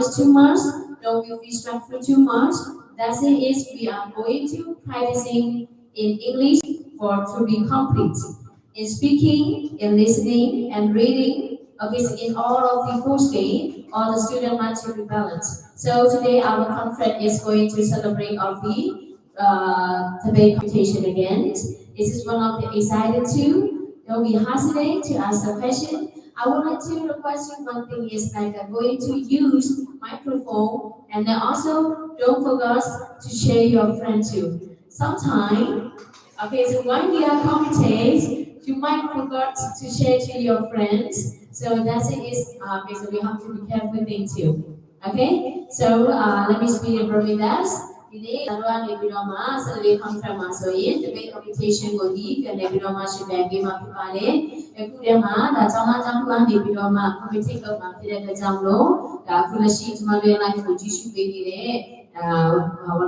too much, don't feel stressful too much. That's it is we are going to practicing in English for to be complete. In speaking, in listening, and reading, okay, so in all of the four stages, all the students must be balanced. So today our conference is going to celebrate of the debate competition again. This is one of the excited too. Don't be hesitate to ask a question. I would like to request you one thing is like going to use microphone and then also don't forget to share your friend too. Sometimes, okay, so when we are competing, you might forget to share to your friends. So that's it is okay, so we have to be careful thing too. Okay, so let me speed up with that. ဒီနေ့တော့နေပြီးတော့မှ survey conference မှာဆိုရင် debate competition ကိုဒီပြန်နေပြီးတော့မှရှင်ပြန်ပေးမှာဖြစ်ပါတယ်။အခုတည်းမှာဒါကျောင်းသားကျောင်းသူကနေပြီးတော့မှ competition လုပ်မှာဖြစ်တဲ့အတွက်ကြောင့်လို့ဒါအခုလက်ရှိကျွန်တော်တို့ live ကိုကြည့်ရှုပေးနေတဲ့ဘာ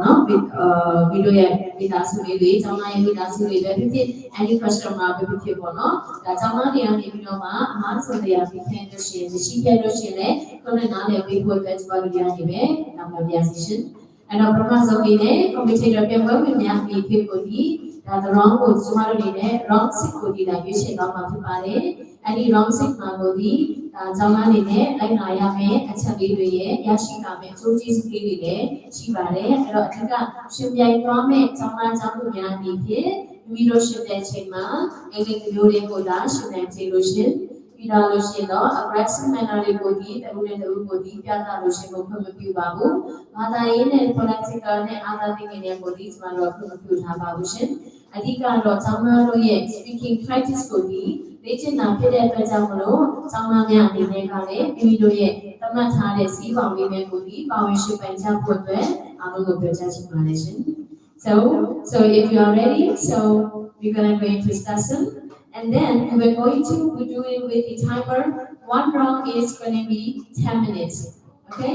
နော်ဗီဒီယိုရဲ့မိသားစုလေးတွေကျောင်းသားရဲ့မိသားစုတွေပဲဖြစ်ဖြစ် any customer ပဲဖြစ်ဖြစ်ပေါ့နော်။ဒါကျောင်းသားတွေကနေပြီးတော့မှအမှားဆိုတရားပြီးခဲ့လို့ရှိရင်မရှိခဲ့လို့ရှိရင်လည်းခုနကနားလည်ပေးဖို့အတွက်ကျွန်တော်တို့ရနေပဲ။နောက်ပါပြစီရှင်။ And our professor ne competitor pe mo me mya ni phit ko di da the wrong ko suma ro ne wrong six ko di da yue shin law ma phit pa le ani wrong six ma ko di jaung ma ni ne lai na ya me achat li twe ye ya shi ka me so ji su li ni le shi pa le ai ro athika shin pyai twa me jaung ma jaung lu mya ni phit mi ro shin pye chain ma ai le kyo de ko da shin pye chain lo shin ပြီးတော့လို့ရှိရင်တော့ aggressive manner တွေကိုဒီတဦးနဲ့တဦးကိုဒီပြသလို့ရှိရင်ကိုခွင့်မပြုပါဘူး။ဘာသာရေးနဲ့ political နဲ့ other thing တွေကိုဒီကျွန်တော်တို့ခွင့်မပြုထားပါဘူးရှင်။အဓိကတော့ကျောင်းသားတို့ရဲ့ speaking practice ကိုဒီလေ့ကျင့်တာဖြစ်တဲ့အတွက်ကြောင့်မလို့ကျောင်းသားများအနေနဲ့ကလည်းမိမိတို့ရဲ့သတ်မှတ်ထားတဲ့စီးပေါင်လေးတွေကိုဒီပါဝင်ရှင်းပန်ချဖို့အတွက်အားလုံးကိုပြောကြားချင်ပါတယ်ရှင်။ So if you are ready, so we're gonna go into discussion. And then we're going to be doing with the timer. One round is going to be 10 minutes. Okay?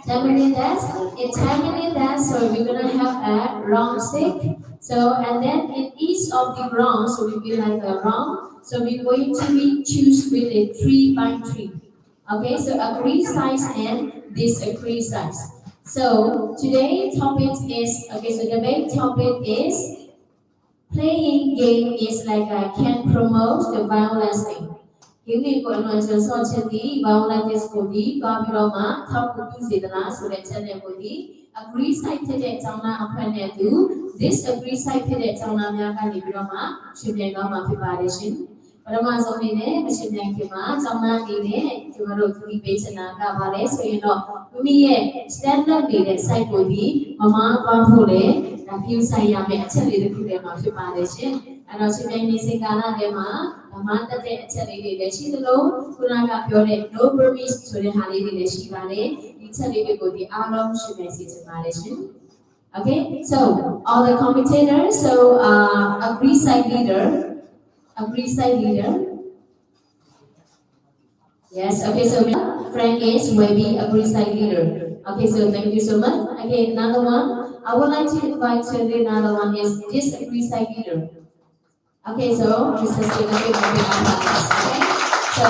10 minutes that's in 10 minutes that's so we're going to have a round stick. So and then in each of the rounds, so we'll be like a round. So we're going to be choose with a 3 by 3. Okay, so agree size and disagree size. So today's topic is okay, so the main topic is playing game is like I can promote the violence thing. Game ကိုအလွန်ကျွမ်းဆော့ချက်ဒီ violence ကိုဒီပါပြီးတော့မှထောက်ကူပြုစေသလားဆိုတဲ့ချက်နဲ့ကိုဒီ agree side ဖြစ်တဲ့အကြောင်းသားအဖွဲ့နဲ့သူ disagree side ဖြစ်တဲ့အကြောင်းသားများကနေပြီးတော့မှရှင်ပြန်တော့မှာဖြစ်ပါတယ်ရှင်ပထမဆုံးအနေနဲ့မရှင်ပြန်ခင်မှာကျောင်းသားအနေနဲ့ကျွန်တော်တို့ဒီပေးချင်တာကပါလဲဆိုရင်တော့မိမိရဲ့ standard နေတဲ့ site ကိုဒီမမသွားဖို့လေဒါ view site ရမယ်အချက်လေးတစ်ခုတည်းမှာဖြစ်ပါတယ်ရှင်အဲ့တော့ရှင်ပြန်နေစင်ကာလထဲမှာဓမ္မတက်တဲ့အချက်လေးတွေလည်းရှိသလိုခုနကပြောတဲ့ no permit ဆိုတဲ့ဟာလေးတွေလည်းရှိပါတယ်ဒီချက်လေးတွေကိုဒီအားလုံးရှင်ပြန်စီချင်ပါတယ်ရှင်Okay, so all the commentators, so agree side leader. Yes, okay, so Frank is maybe agree side leader. Okay, so thank you so much. Okay, another one. I would like to invite to the another one is disagree side leader. Okay, so Mr. Okay, so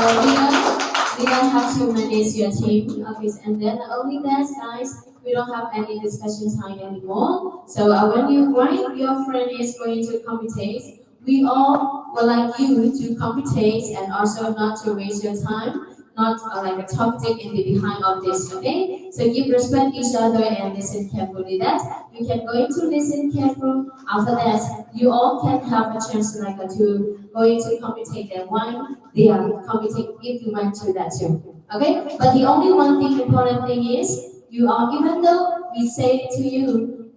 we don't have to manage your team. Okay, and then only that, guys. We don't have any discussion time anymore. So when your friend is going to compete, we all would like you to compete and also not to waste your time, not like a topic in the behind of this, okay? So give respect each other and listen carefully. That you can go into listen careful. After that, you all can have a chance to go into compete and one they are competing if you want to that too. Okay? But the only one thing important thing is you are, even though we say to you,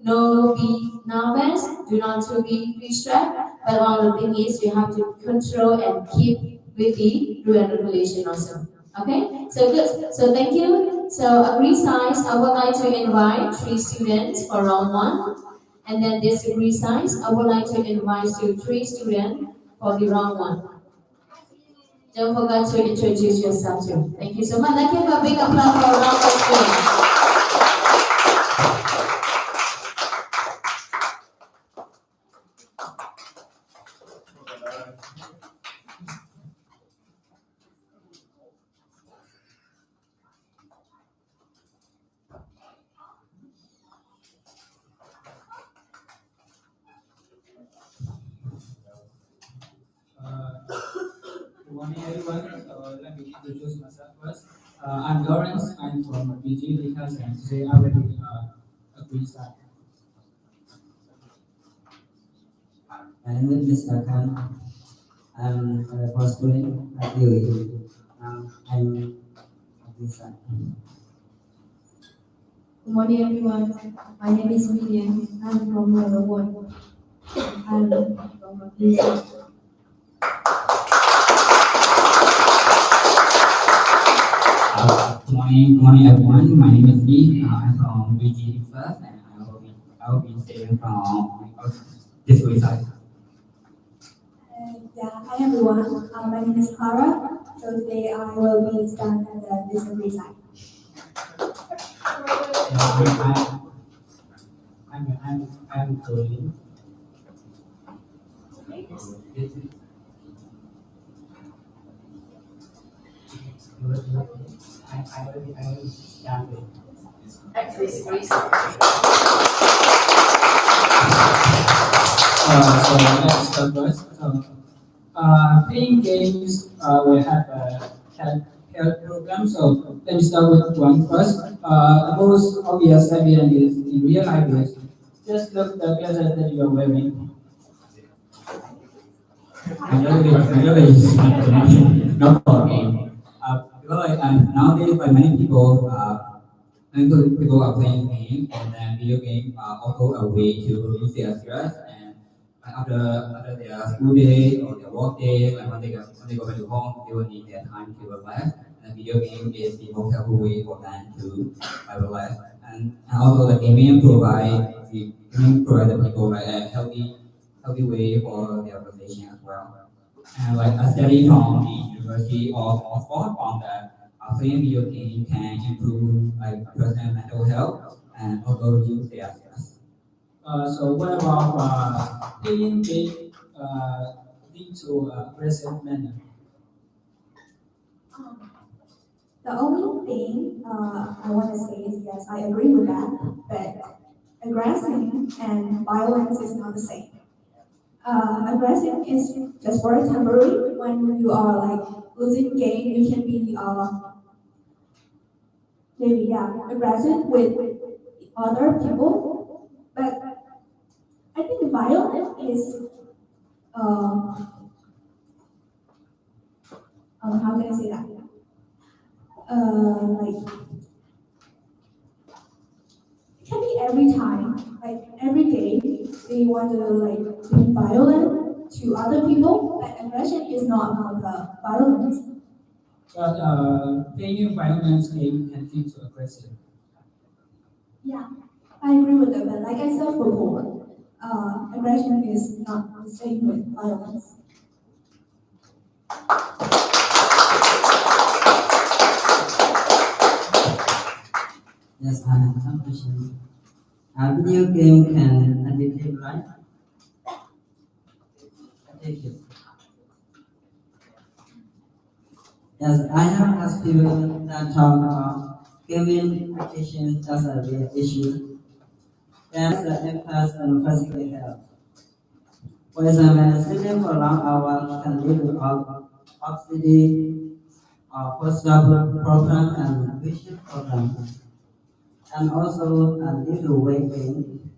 no be nervous, do not to be distracted, but all the thing is you have to control and keep with the rule and regulation also. Okay, so good. So thank you. So agree size, I would like to invite 3 students for round 1. And then disagree size, I would like to invite 3 students for the round 1. Don't forget to introduce yourself too. Thank you so much. Let's give a big applause for round 1. me introduce myself first. I'm Lawrence. I'm from GED Camp and today I will be a green side. My name is Mr. Khan. I'm a first student at UAE. I'm a green side. Good morning, everyone. My name is William. I'm from level 1. I'm from a place. Good morning everyone. My name is Lee. I'm from BG first, and I will be staying from this website. Hi everyone. My name is Clara. So today I will be studying at the disability side. I'm Colin. I will be starting. So let's start first. Playing games will have a health program. So let me start with one first. The most obvious evidence is in real life is just look the gadget that you are wearing. No problem. Because nowadays, by many people, people are playing game, and then video game are also a way to release their stress. And after their school day or their work day, like when they go back to home, they will need their time to relax. And video game is the most helpful way for them to relax. And also the gaming provide the people like a healthy way for their relaxation as well. And like a study from the University of Oxford found that playing video game can improve like a person's mental health and also reduce their stress. So what about playing game lead to aggressive manner? The only thing I want to say is yes, I agree with that, but aggression and violence is not the same. Aggression is just for a temporary. When you are like losing game, you can be maybe aggressive with other people. But I think violence is how can I say that? Like it can be every time, like every day, they want to like be violent to other people, but aggression is not about the violence. But playing violence game can lead to aggressive. Yeah, I agree with that, but like I said before, aggression is not the same with violence. Yes, I have some questions. A video game can addictive, right? Addictive. Yes, I have asked people that talk about gaming addiction as a real issue. There's the impact on physical health. For example, sitting for long hours can lead to obesity, postnasal problem, and vision problem, and also lead to weight gain,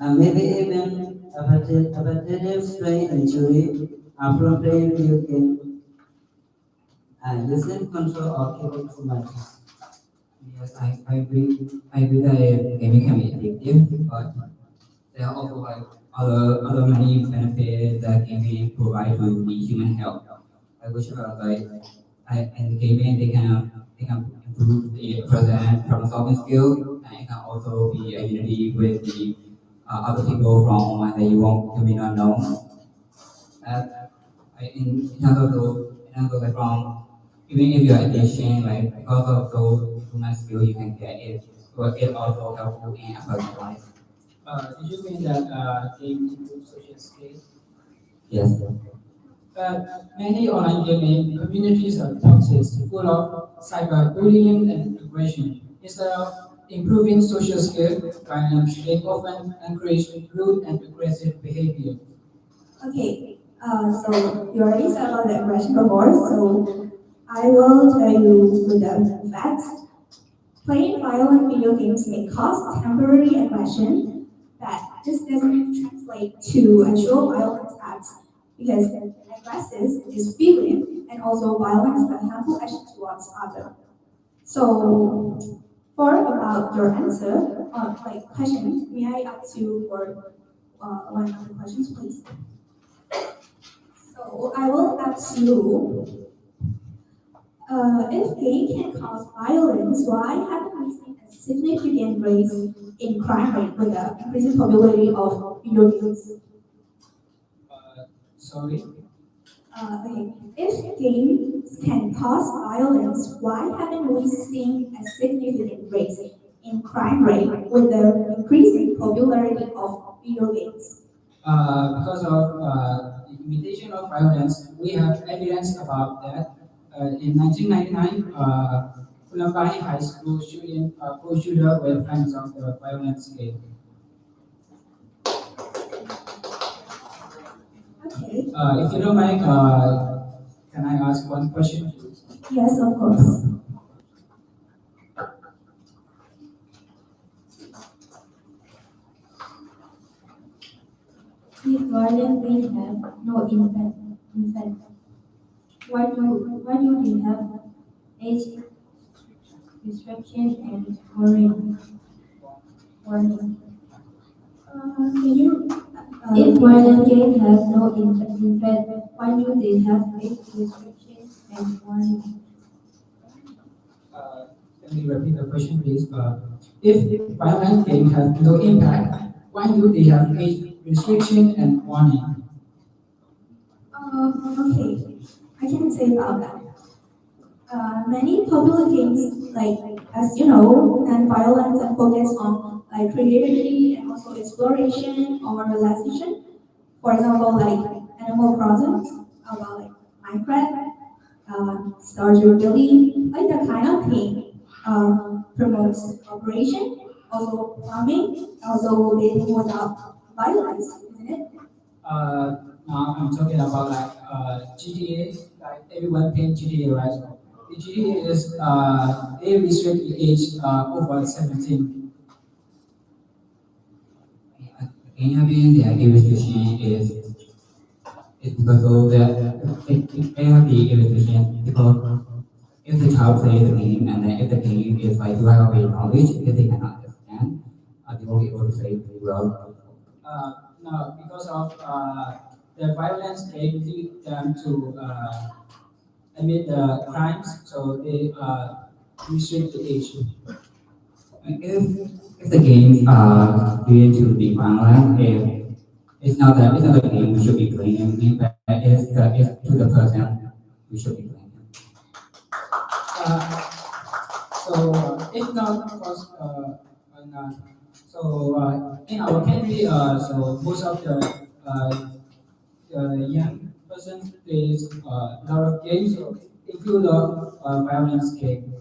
and maybe even hepatitis strain injury from playing video game and using control or keeping too much. Yes, I agree that gaming can be addictive, but there are also like other many benefits that gaming provide to the human health. I wish like in gaming they can improve the present problem solving skill, and it can also be a unity with the other people from online that you may not know. In terms of like from even if you're addiction, like because of those human skill you can get it, but it also helpful in a personal life. Did you mean that game improves social skills? Yes. But many online gaming communities are toxic, full of cyberbullying and aggression. Instead of improving social skills, violence game often encourage rude and aggressive behavior. Okay, so you already said about the aggression before, so I will tell you with the facts. Playing violent video games may cause temporary aggression, but this doesn't translate to actual violent acts because aggressive is feeling and also violence and harmful action towards others. So, for about your answer, question, may I ask you for one of the questions, please? So, I will ask you, if game can cause violence, why haven't we seen a significant rise in crime rate with the increasing popularity of video games? Sorry. Okay. If games can cause violence, why haven't we seen a significant rise in crime rate with the increasing popularity of video games? Because of the imitation of violence, we have evidence about that. In 1999, Columbine High School shooting, co-shooter were friends of the violence game. Okay. If you don't mind, can I ask one question? Yes, of course. If violent may have no impact, why do they have age restriction and warning? Can you? If violent games have no impact, why do they have age restrictions and warning? Can you repeat the question, please? If violent game has no impact, why do they have age restriction and warning? Okay, I can say about that. Many popular games, as you know, and violence and focus on creativity and also exploration or relaxation. For example, Animal Crossing, about Minecraft, Stardew Valley, like that kind of thing. Promotes cooperation, also farming, also living without violence, isn't it? Now I'm talking about GTA. Like everyone playing GTA, right? The GTA is they restrict the age over 17. In your opinion, the active restriction is because of it may have the restriction because if the child plays the game and then if the game is like do have a knowledge, if they cannot understand, they won't be able to play very well. No, because of the violence, they lead them to commit the crimes, so they restrict the age. And if the games are going to be violent, if it's not the game we should be playing, but it's to the person we should be playing. Uh, so if not, of course, in our country, so most of the young persons plays a lot of games, so include violence game.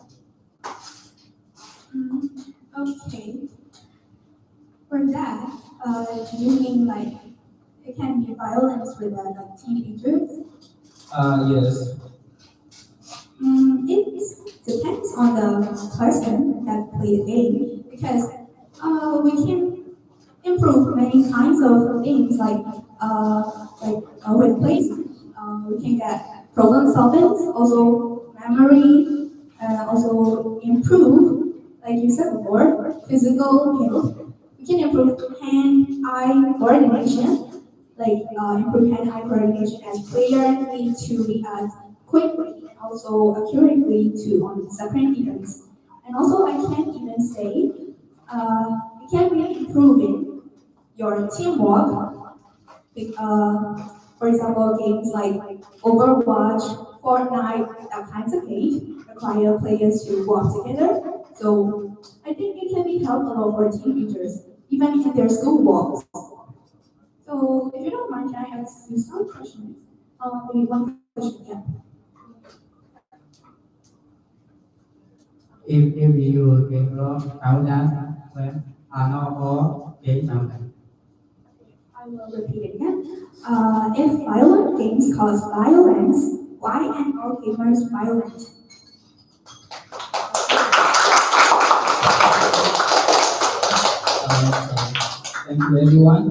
Mm, okay. For that, do you mean it can be violence with teenagers? Yes. It depends on the person that play the game because we can improve many kinds of things with plays. We can get problem solving, also memory, also improve, like you said before, physical health. We can improve hand-eye coordination, improve hand-eye coordination as players need to react quickly and also accurately to on separate events. And also, I can even say it can be improving your teamwork. For example, games like Overwatch, Fortnite, that kinds of games require players to work together. So I think it can be helpful for teenagers, even in their school work. So if you don't mind, can I ask you some questions? Maybe one question, yeah. If you can count that, well, not all game count. I will repeat it again. If violent games cause violence, why are all gamers violent? Thank you, everyone.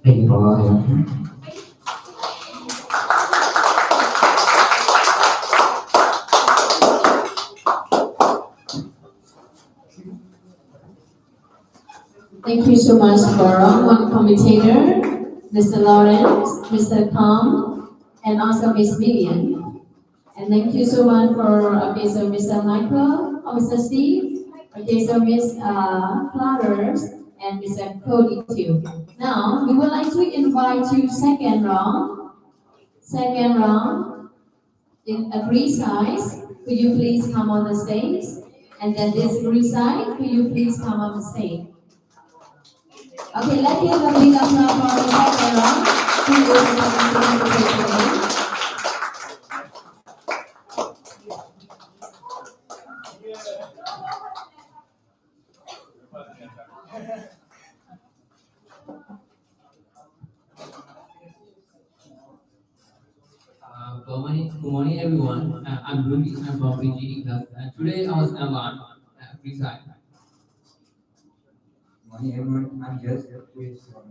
Thank you for your Thank you so much for one commentator, Mr. Lawrence, Mr. Tom, and also Miss Vivian. And thank you so much for so Mr. Michael, Mr. Steve, so Miss Flowers, and Mr. Cody too. Now we would like to invite you second round. Second round in a free size. Could you please come on the stage? And then this free side, could you please come on the stage? Okay, let's give a big applause for the second round. Who is representing the today? Good morning, everyone. I'm Ruby. I'm from GED Camp. Today I was online reside. morning, everyone. I'm just from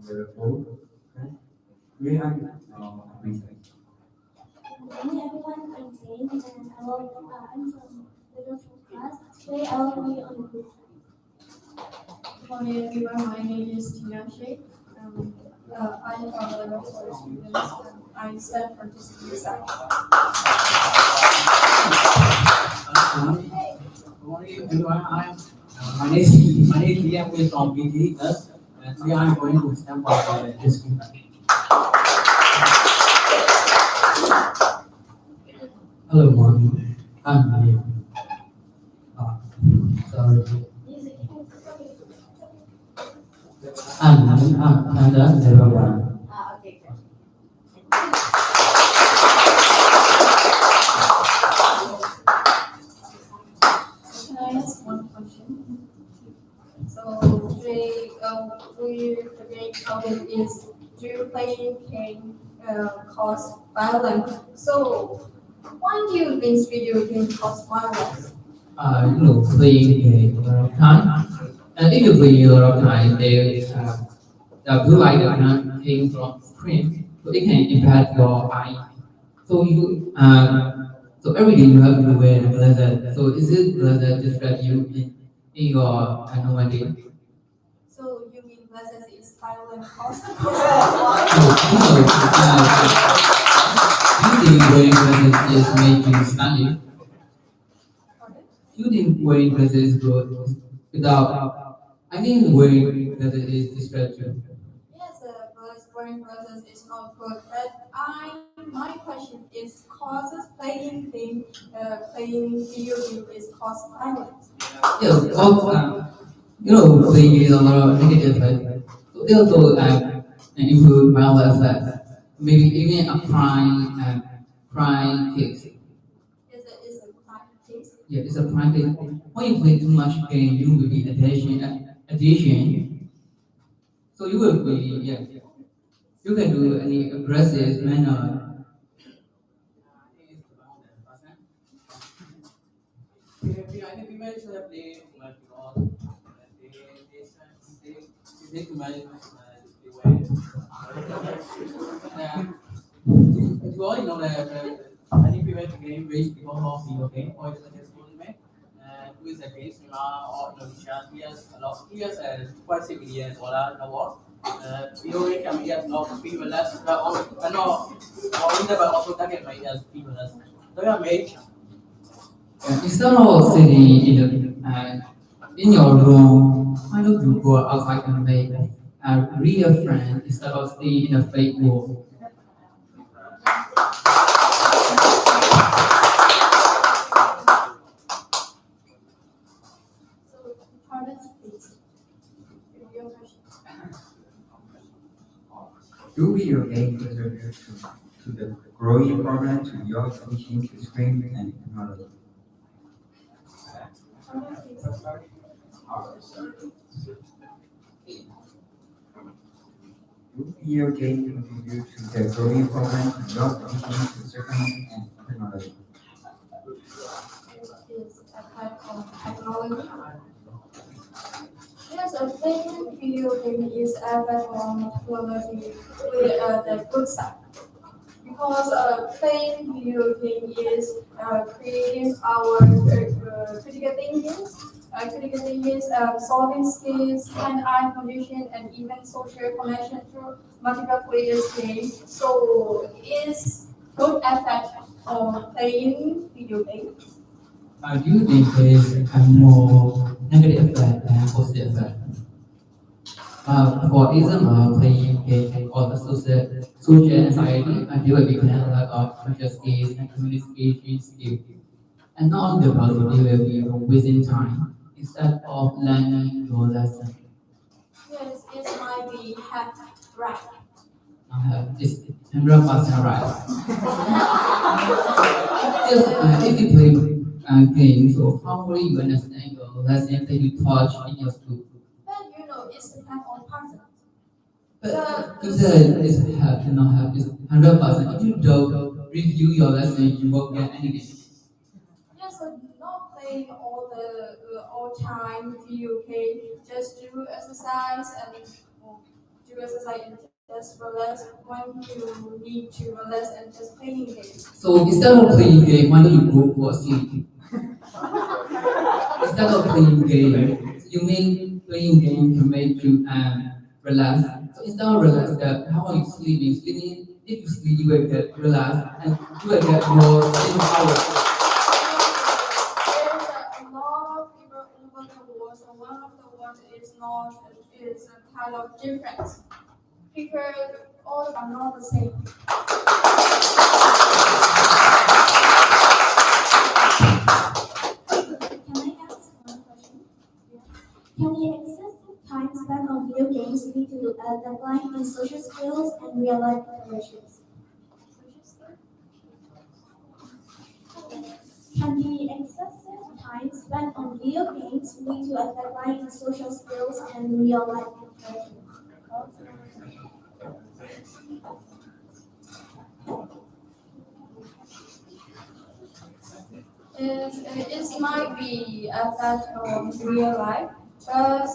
the fourth. We have research. Good morning, everyone. I'm Jane, and I'm from middle school class. Today, I will be on the group. Good morning, everyone. My name is Tina Sheikh. I'm from level 4 students, and I stand for disability side. Good morning, everyone. My name is Liam. We're from GED Camp, and today I'm going to stand for this group. Hello, morning. I'm Liam. Sorry. I'm Canada, level 1. Okay, good. Can I ask one question? So today, the game topic is do playing can cause violence. So why do you think video games cause violence? Playing a lot of time. And if you play a lot of time, the blue light came from screen, so it can impact your eye. So every day you have to wear the glasses. So is it glasses distract you in your normal day? So you mean glasses is violent cause? Do you think wearing glasses is make you study? Do you think wearing glasses is good without? I think wearing glasses is distract you. Yes, wearing glasses is not good, but my question is, causes playing video game is cause violence. Yeah, playing is a lot of negative, right? So they also include violent effects. Maybe even a crime case. Is a practice. Yeah, it's a crime case. When you play too much game, you will be addiction. So you will be, yeah, you can do any aggressive manner. You all know that any prevent game race because of video game or the tournament who is against or yes quite civilian or the war video game can be as long people less or no or either but also target by as people less so yeah mate instead of sitting in your room why don't you go outside and make a real friend instead of staying in a fake world. So pardon, please. Your question. Do video games contribute to the growing problem to your teaching to screen and technology? Pardon, please. Will video game contribute to the growing problem in job teaching to screen and technology? Is a type of technology. Yes, a playing video game is a platform technology with the good side. Because playing video game is creating our critical thinking, solving skills, hand-eye condition, and even social connection through multiple players games. So, is good effect on playing video games? Do you think there is a more negative effect than positive effect? For example, playing game or the social anxiety and developing a lack of social skills and communication skills. And not only the person developing within time instead of learning your lesson. Yes, it might be right. It's 100% right. Just if you play games, so how will you understand your lesson that you taught in your school? But it's depend on person. But you said it's have cannot have this 100%. If you don't review your lesson, you won't get anything. Yes, not play all time video game. Just do exercise and do exercise and just relax when you need to relax and just playing games. So instead of playing game, why don't you go for sleep? Instead of playing game, you mean playing game can make you relax. So instead of relax, that how are you sleeping? Sleeping, if you sleep, you will get relaxed and you will get more sleep hours. There's a lot of people over the world, so one of the words is a kind of difference. People all are not the same. Can I ask one question? Can the excessive time spent on video games lead to a decline in social skills and real life interactions? Can the excessive time spent on video games lead to a decline in social skills and real life interactions? It might be effect on real life, but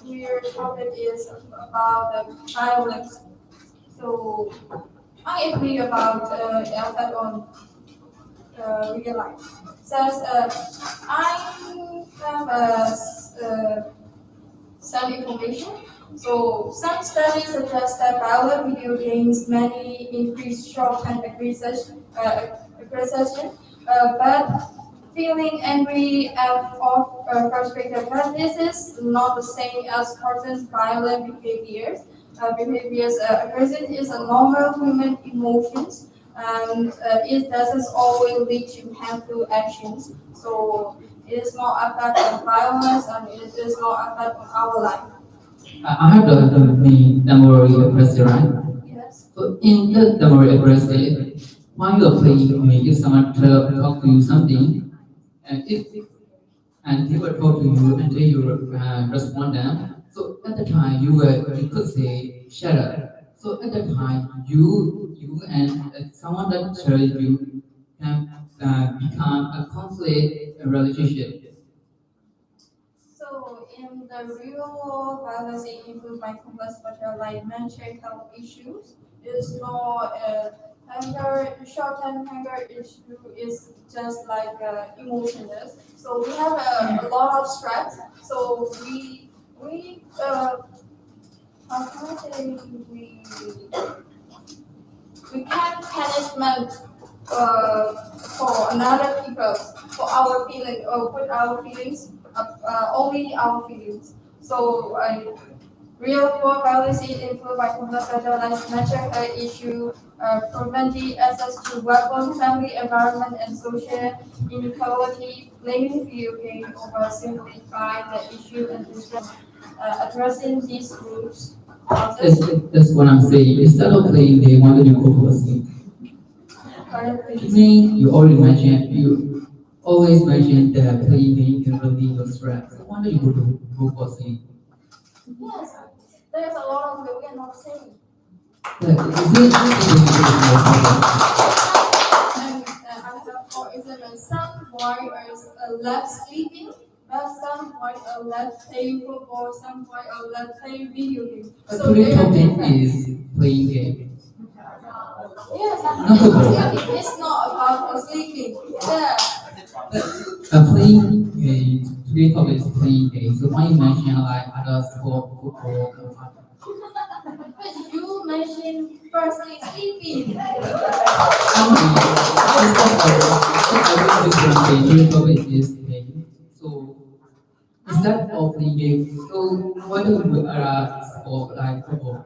your topic is about the violence. So I agree about effect on real life. Says I have some information. So some studies suggest that violent video games may increase shock and aggression, but feeling angry or frustrated. But this is not the same as certain violent behaviors. Aggression is a normal human emotions, and it doesn't always lead to harmful actions. So it is more effect on violence, and it is more effect on our life. I have the memory aggressive, right? Yes. So in the memory aggressive, while you are playing, if someone talk to you something, and if and he will talk to you and then you will respond them. So at the time you could say shut up. So at the time you and someone that shares you can become a conflict relationship. So in the real world, violence includes by complex factors like mental health issues. It's not anger, short-term anger issue is just like emotionless. So we have a lot of stress. So we how can I say we can't punishment for another people for our feeling or put our feelings only our feelings. So real world violence is influenced by complex factors like mental health issue, preventing access to weapons, family environment, and social inequality. Blaming video game over simplifying the issue and addressing these groups. That's what I'm saying. Instead of playing game, why don't you go for sleep? I mean, you always mention that playing game can relieve your stress. So why don't you go for sleep? Yes, there's a lot of we are not saying. For example, some boys love sleeping, but some boys love playing football, some boys love playing video games. So Today's they are topic different. is playing game. Yes, No. it's not about sleeping. Yeah. Playing game. Today's topic is playing game. So why you mention like other sport, football, and other? But you mentioned firstly sleeping. Today's topic is game. So is that all playing game? So why don't you sport like football?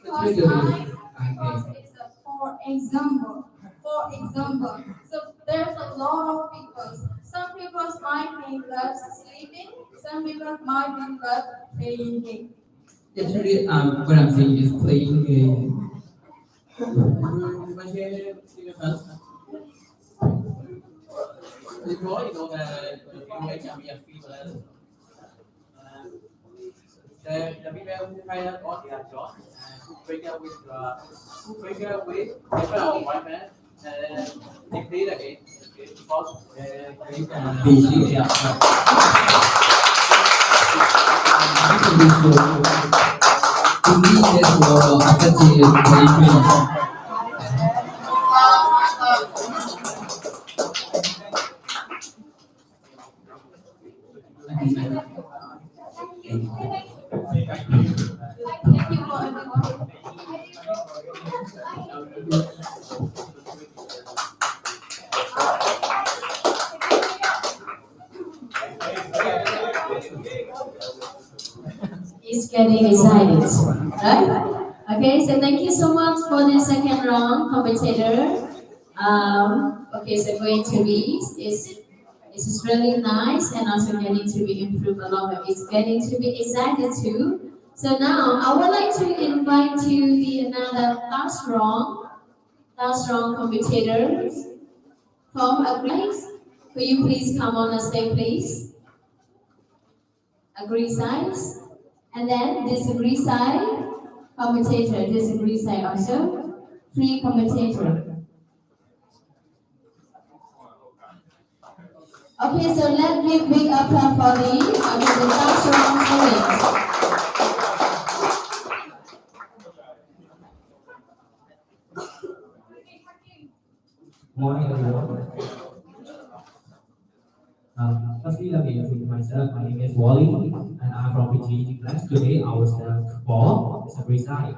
Because it's for example. For example, so there's a lot of people. Some people might be love sleeping, some people might be love playing game. Actually, what I'm saying is playing game. You mentioned Inperson. Before you know that the game can be a free balance. The people who play that got their job and who break with different environment and they play the game because they can Busy, yeah. To me, that's what affected playing. Thank you for everyone. It's getting excited, right? Okay, so thank you so much for the second round, competitor. Okay, so going to be it's really nice and also getting to be improved a lot. It's getting to be excited too. So now I would like to invite to the another last round competitors from Agrees. Could you please come on the stage, please? Agree sides. And then disagree side, commentator, disagree side also, free commentator. Okay, so let me big applause for the last round winners. Morning, everyone. Firstly, let me introduce myself. My name is Wally, and I'm from the GED class. Today, I will stand for disagree side.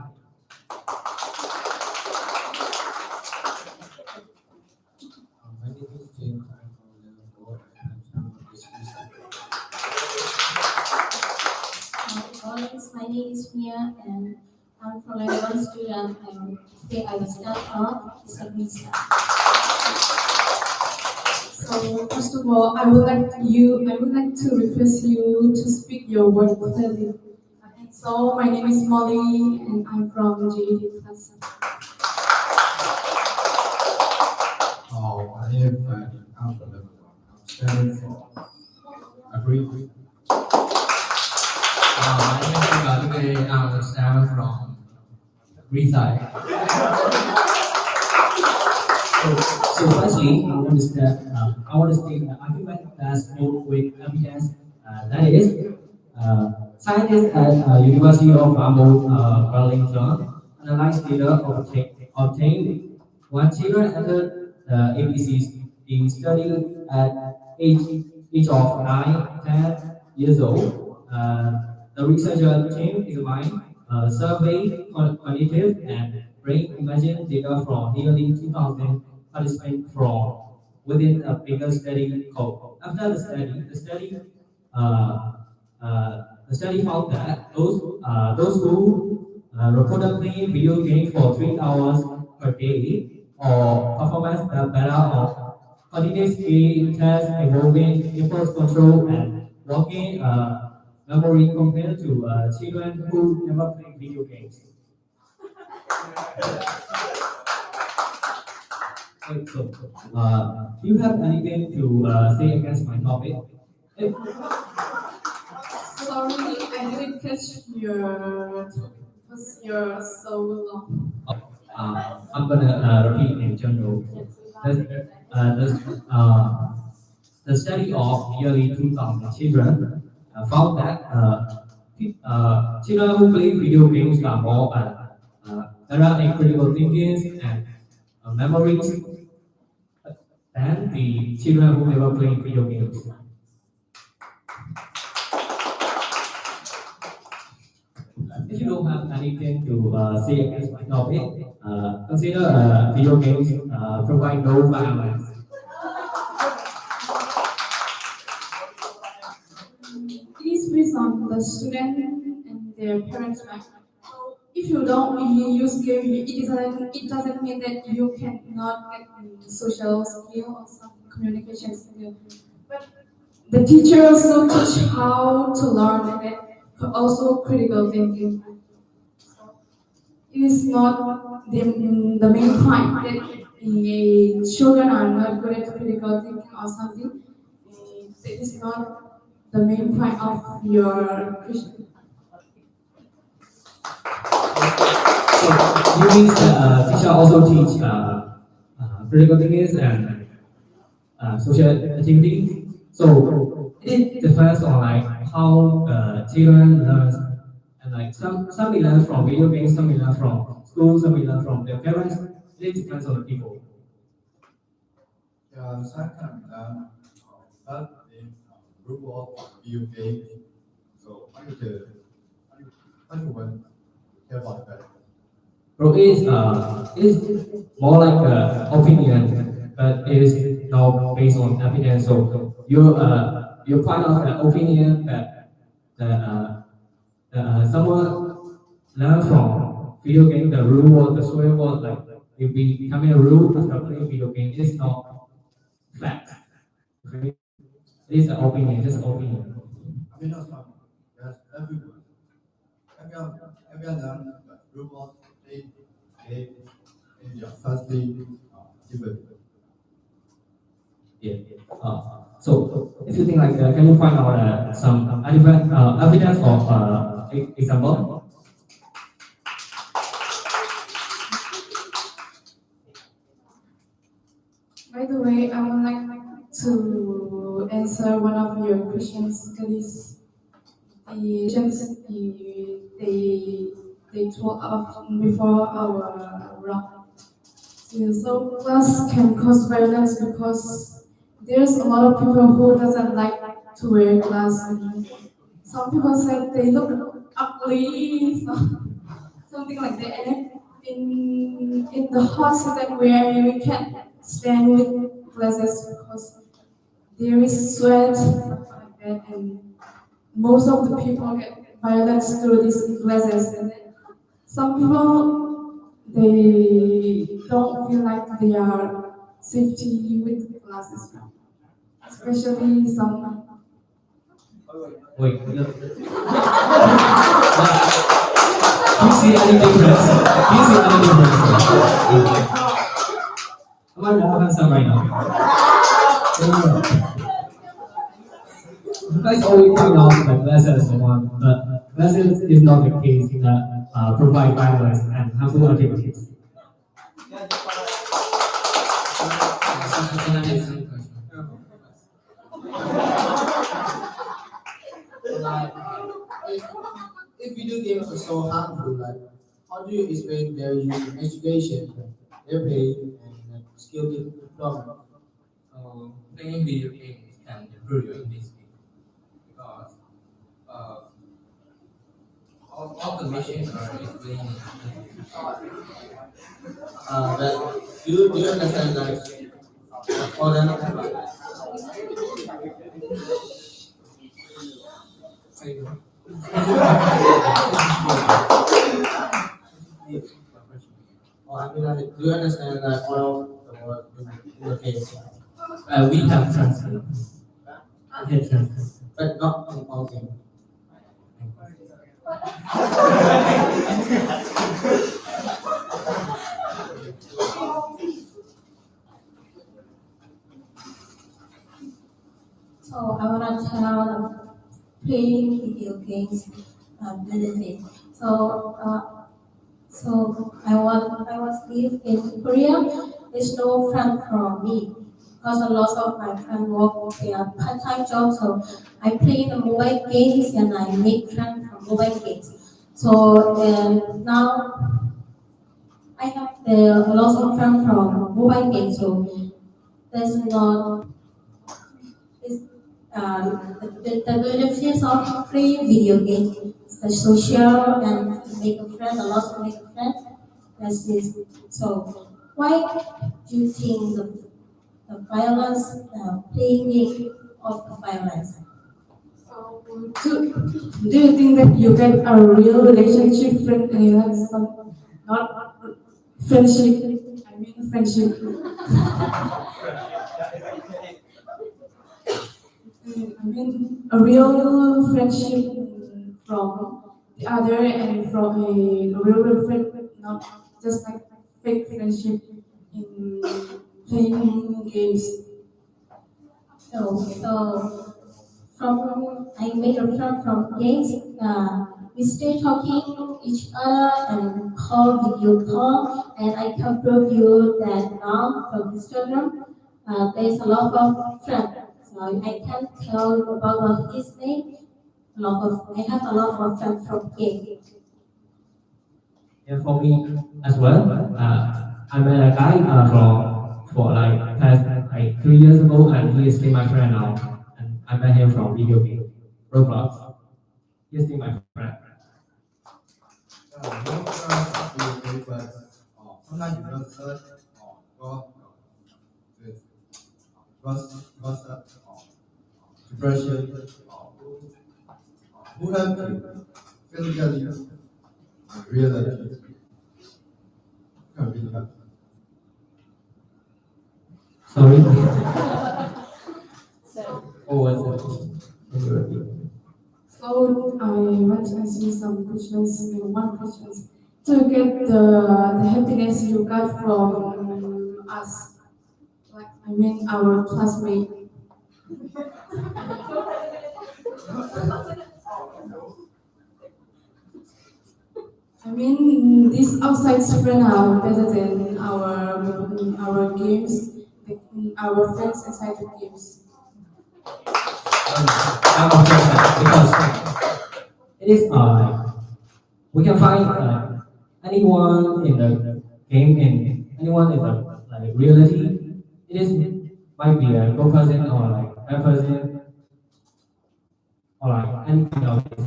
My name is James. I'm from level 4, and I'm stand for disagree side. My name is Mia, and I'm from level 1 student, and today I will start on disagree side. So first of all, I would like to request you to speak your word clearly. So my name is Molly, and I'm from GED class. My name is Fanny. I'm from level 1. I'm standing for agree. My name is Today, I will stand from agree side. So firstly, I want to state an argument that's moved with evidence. That is, scientists at University of Vermont, Burlington, analyzed data obtained when children entered ABCs being studied at age of 9, 10 years old. The researcher team examined survey cognitive and brain imaging data from nearly 2,000 participants from within a bigger study scope. After uh, the study found that those who reported playing video games for 3 hours per day or performance better on cognitive skill tests involving impulse control and working memory compared to children who never played video games. So, do you have anything to say against my topic? Sorry, I didn't catch your because you're so long. I'm gonna repeat in general. The, uh, the, uh, the study of nearly 2,000 children found that children who play video games are more there are incredible thinking and memories than the children who never play video games. If you don't have anything to say against my topic, consider video games provide no violence. It is based on the student and their parents' mind. So if you don't use game, it doesn't mean that you cannot get social skill or some communication skill. But the teacher also teach how to learn it, but also critical thinking. It is not the main point that children are not good at critical thinking or something. It is not the main point of your question. So you mean that teacher also teach critical thinking and social activity. So it depends on like how children learn, and like some will learn from video games, some will learn from school, some will learn from their parents. It depends on the people. Sometimes that in group of video games. So how you want to about that? So it is more like opinion, but it is not based on evidence. So you point out the opinion that someone learn from video game the rule, the swear word, like if we becoming a rule after playing video game, it is not fact. Okay? It is an opinion, just opinion. I mean, not some. Yes, everyone. Everyone learn the group of they in their firstly given. Yeah. So if you think like, can you find out some evidence of example? By the way, I would like to answer one of your questions. That is the questions they told us before our round. So class can cause violence because there's a lot of people who doesn't like to wear glasses. Some people said they look ugly, so, something like that. And in the hot season where we can't stand with glasses because there is sweat like that, and most of the people get violence through these glasses. And some people they don't feel like they are safety with glasses, especially some. Wait, do you see any difference? Do you see any difference? Am I more handsome right now? You guys always point out that glasses are one, but glasses is not the case that provide violence and harmful activities. Like, if video games are so harmful, like, how do you explain their use in education, their play, and skill development? Playing video games can improve your English because uh, all the missions are explained. That do you understand like all them? Or I mean, like, do you understand like all the word in the case? We have translate. We have translate. But not in all things. So I want to tell playing video games benefit. So So I was live in Korea. There's no friend for me because a lot of my friends work their part-time job. So I play the mobile games and I make friends from mobile games. So now I have a lot of friends from mobile games. So there's not is the benefits of playing video game, the social and make a friend, a lot of make a friend. That's it. So why do you think the violence, playing game of the violence? So, do you think that you get a real relationship friend and you have some not friendship? I mean friendship. I mean a real friendship from the other and from a real friend, not just like fake friendship in playing games. So from I made a friend from games. We stay talking each other and call video call, and I can prove you that now from Instagram, there's a lot of friends. So I can tell about his name. I have a lot of friends from game. Yeah, for me as well. I met a guy from for like past like 3 years ago, and he is still my friend now. And I met him from video game Roblox. He is still my friend. No trust is okay, but sometimes you just search God, with trust, depression, who help you physically and reality can really help. Sorry. Oh, what's it? Can you repeat? So I want to ask you some questions, one questions, to get the happiness you got from us, like I mean our classmate. I mean these outside friends are better than our games, our friends inside the games. I'm okay with that because it is we can find anyone in the game and anyone in the like reality. It is might be a good person or like bad person or like any kind of this.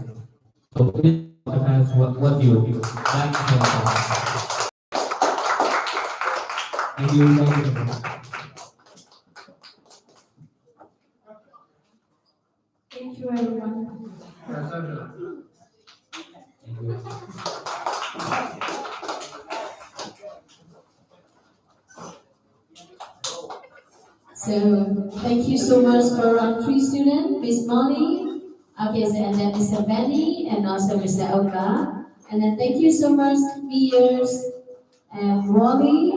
So it depends what you like. Thank you. Thank you. Thank you everyone. Thank you. So thank you so much for round three student, Miss Molly, okay, so, and then Mr. Benny, and also Mr. Oka. And then thank you so much, Mears and Wally.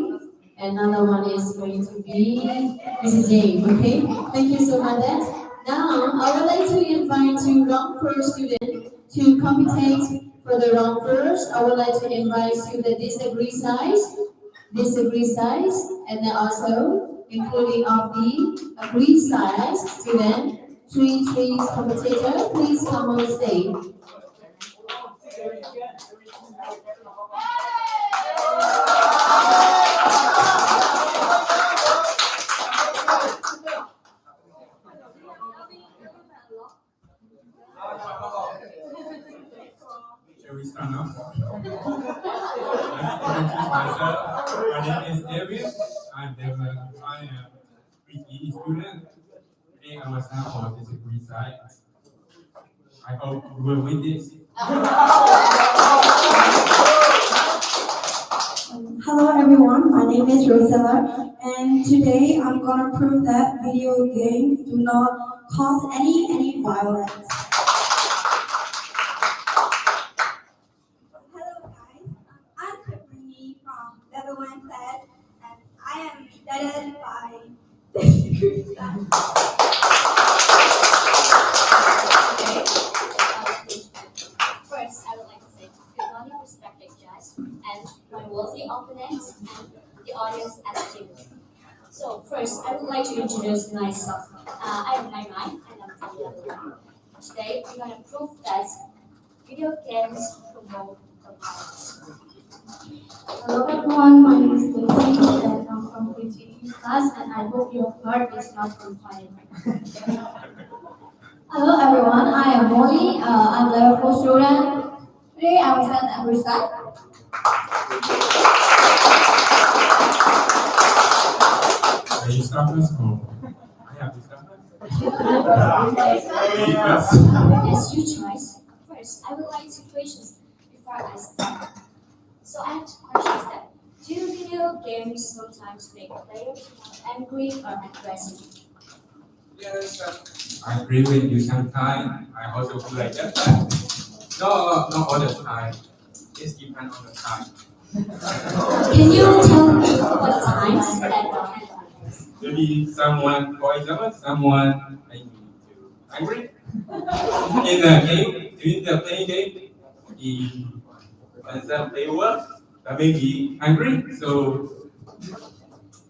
And another one is going to be Mr. James, okay? Thank you so much. Then. Now, I would like to invite to round first student to compete for the round first. I would like to invite to the disagree size, and then also including of the agree size student, three competitor, please come on stage. Shall we stand up? I introduce myself. My name is David. I'm David. I am a GED student. Today I will stand for disagree side. I hope you will win this. Hello everyone, my name is Rosella, and today I'm gonna prove that video games do not cause any violence. Hello guys, I'm Tiffany from Level 1 class, and I am excited by this class. First, I would like to say good morning, respected judge and introduce myself. I am Mai Mai, and I'm from Vietnam. Today, we're going to prove that video games promote the violence. Hello everyone, my name is Lindsay and I'm from PTE class and I hope your heart is not on fire. Hello everyone, I am Molly. I'm a level 4 student. Today I will stand and recite. Are you starters or I have to starters? As you choice, first, I would like two questions before I start. So I have two questions that do video games sometimes make players angry or aggressive? Yes, I agree with you sometimes. I also feel like that, but not all the time. It depends on the time. Can you tell me what times that happen? Maybe someone, for example, someone make me too angry. In the game, during the playing game, he when they work, that made me angry. So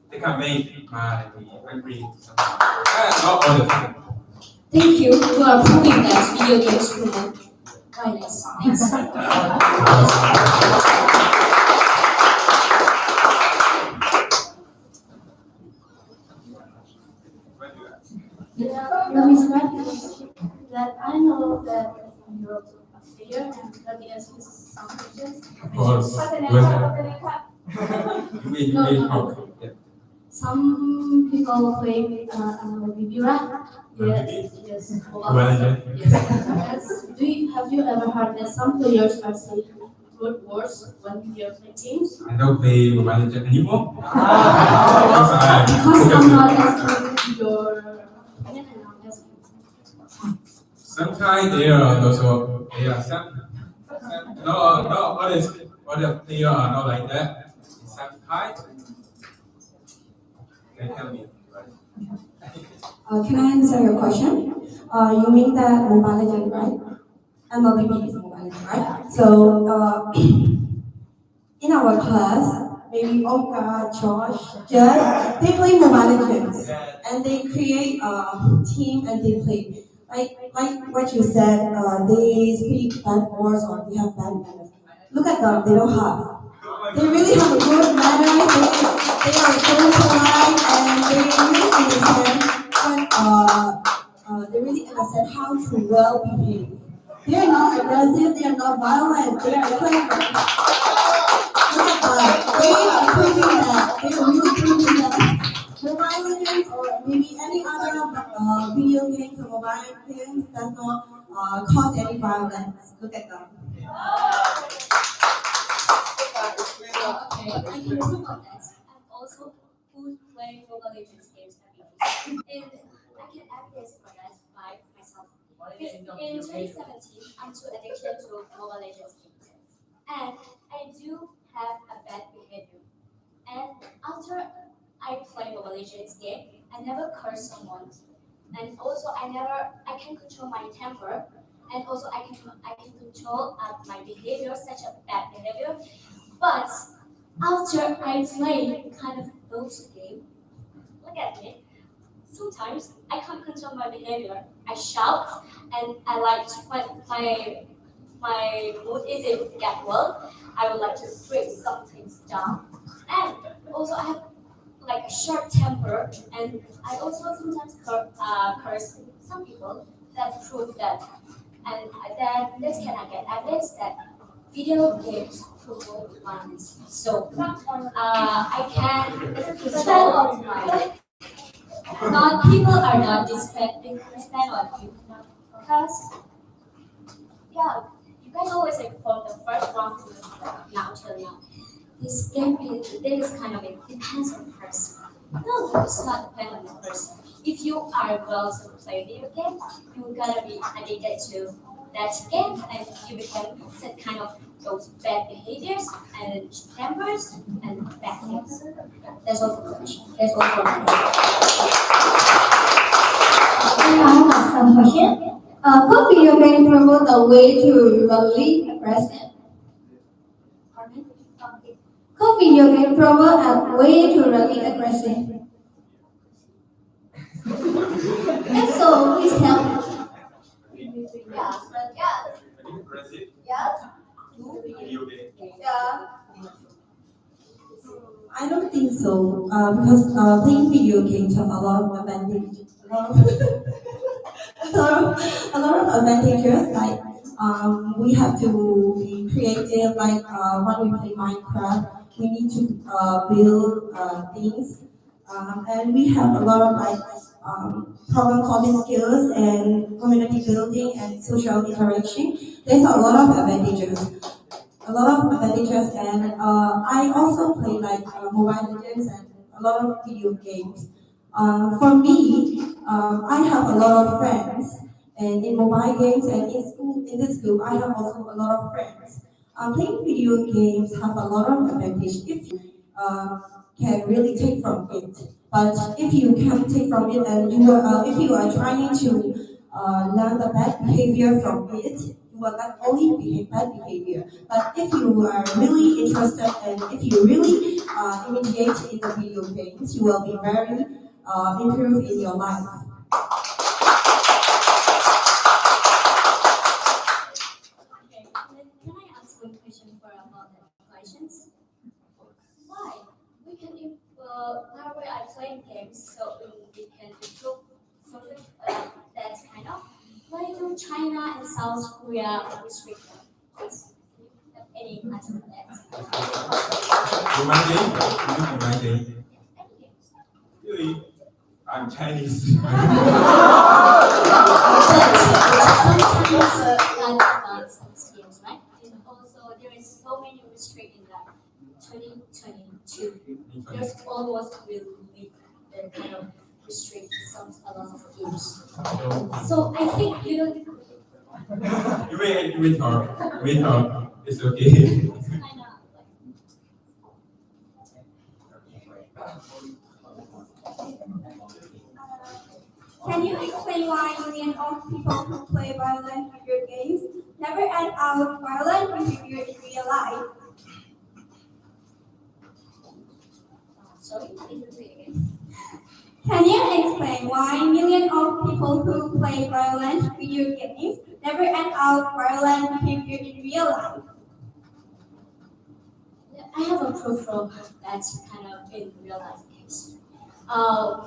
they can make me angry sometimes. Not all the time. Thank you for proving that video games promote violence. Thanks. Let me start with that I know that you're a failure and that yes, is some questions. Of course. Some people play Vibira. Yes. Yes. Have you ever heard that some players are saying good words when they play games? I don't play Mobile Legends anymore. Because I'm not asking your opinion and I'm asking. Sometimes they are no other players are not like that. Sometimes they tell me. Can I answer your question? You mean that Mobile Legends, right? MLB is Mobile Legends, right? So, in our class, maybe Omka, Josh, Jess, they play Mobile Legends. And they create a team and they play. Like what you said, they speak bad words or they have bad manners. Look at them, they don't have. They really have a good manners, they are so polite and they really understand they really understand how to well behave. They are not aggressive, they are not violent, they are clever. They are proving that, they are really proving that Mobile Legends or maybe any other video games or mobile games does not cause any violence. Look at them. Okay, I can prove on that. And also, who play Mobile Legends games every day. And I can evidence for that by myself. Because in 2017, I'm too addicted to Mobile Legends games. And I do have a bad behavior. And after I play Mobile Legends game, I never curse someone. And also, I can control my temper. And also, I can control my behavior, such a bad behavior. But after I play kind of those game, look at me. Sometimes I can't control my behavior. I shout and I like to my mood isn't get well. I would like to break some things down. And also I have like a short temper and I also sometimes curse some people that prove that. And then this can I get evidence that video games promote violence. So I can control of my not people are not depending on you because yeah, you guys always like from the first round to now till now. This kind of it depends on the person. No, it's not depend on the person. If you are well to play video games, you're gonna be addicted to that game and you become some kind of those bad behaviors and tempers and bad things. That's all for the question. That's all for my I have some question. Could video game promote a way to rally aggressive? Pardon? Could video game promote a way to rally aggressive? And so please tell me. Yes, but yes. Yes. Yeah. I don't think so, because playing video games have a lot of advantages. A lot of advantages. Like we have to be creative. Like when we play Minecraft, we need to build things, and we have a lot of like problem solving skills and community building and social interaction. There's a lot of advantages. A lot of advantages, and I also play like mobile legends and a lot of video games. For me, I have a lot of friends, and in mobile games and in school, in this group, I have also a lot of friends. Playing video games have a lot of advantage if you can really take from it. But if you can't take from it, and if you are trying to learn the bad behavior from it, you will not only behave bad behavior, but if you are really interested and if you really initiate in the video games, you will be very improved in your life. Okay, can I ask one question for about the questions? Why? We can now we are playing games, so we can improve something that's kind of. Why do China and South Korea restrict them? Please, have any answer for that? Remind me. Any games? Really? I'm Chinese. Sometimes some schemes, right? And also there is so many restrictions that 2022. There's almost will be the kind of restrict some a lot of games. So I think you know Wait, talk. It's okay. it's kind of like Can you explain why millions of people who play violent video games never end out violent behavior in real life? sorry, can you repeat again? Can you explain why millions of people who play violent video games never end out violent behavior in real life? Yeah, I have a proof from that's kind of in real life case.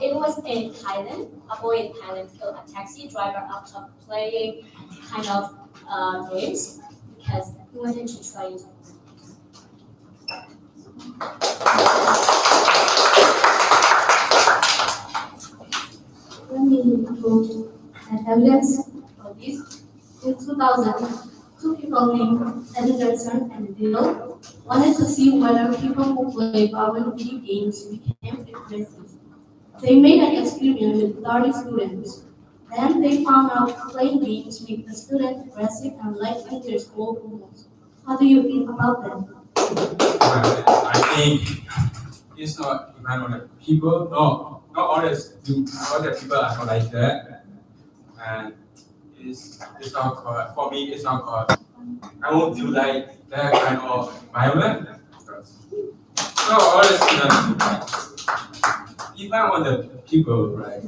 It was in Thailand. A boy in Thailand killed a taxi driver after playing kind of games because he wanted to try it. When we proved an evidence of this, in 2000, two people named Inperson and Bill wanted to see whether people who play violent video games became aggressive. They made an experiment with 30 students. Then they found out playing games make the student aggressive and less in their school homework. How do you feel about that? I think it's not depend on the people. No, not all the people are not like that. And it's not called, for me, it's not called. I won't do like that kind of violence. No, all the students, even on the people, right?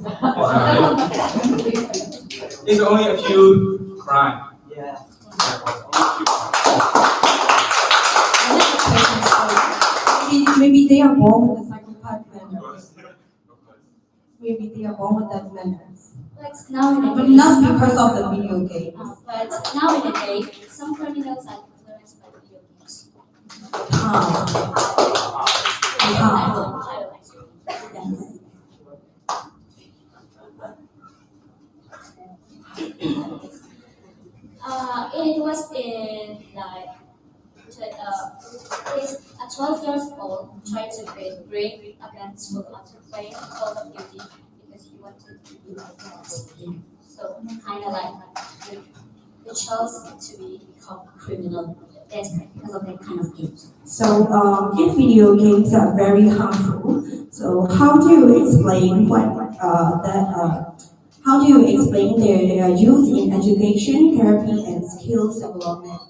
It's only a few crime. Yeah. Maybe they are born with a psychopath manners. Maybe they are born with that manners. But nowadays, But not because of the video games. but nowadays, some criminals are influenced by video games. How? I don't like it. Yes. It was in like is a 12 years old trying to break against school after playing Call of Duty because he wanted to be like that. So kind of like the chose to become criminal. That's because of that kind of games. So, if video games are very harmful, so how do you explain how do you explain their use in education, therapy, and skills development?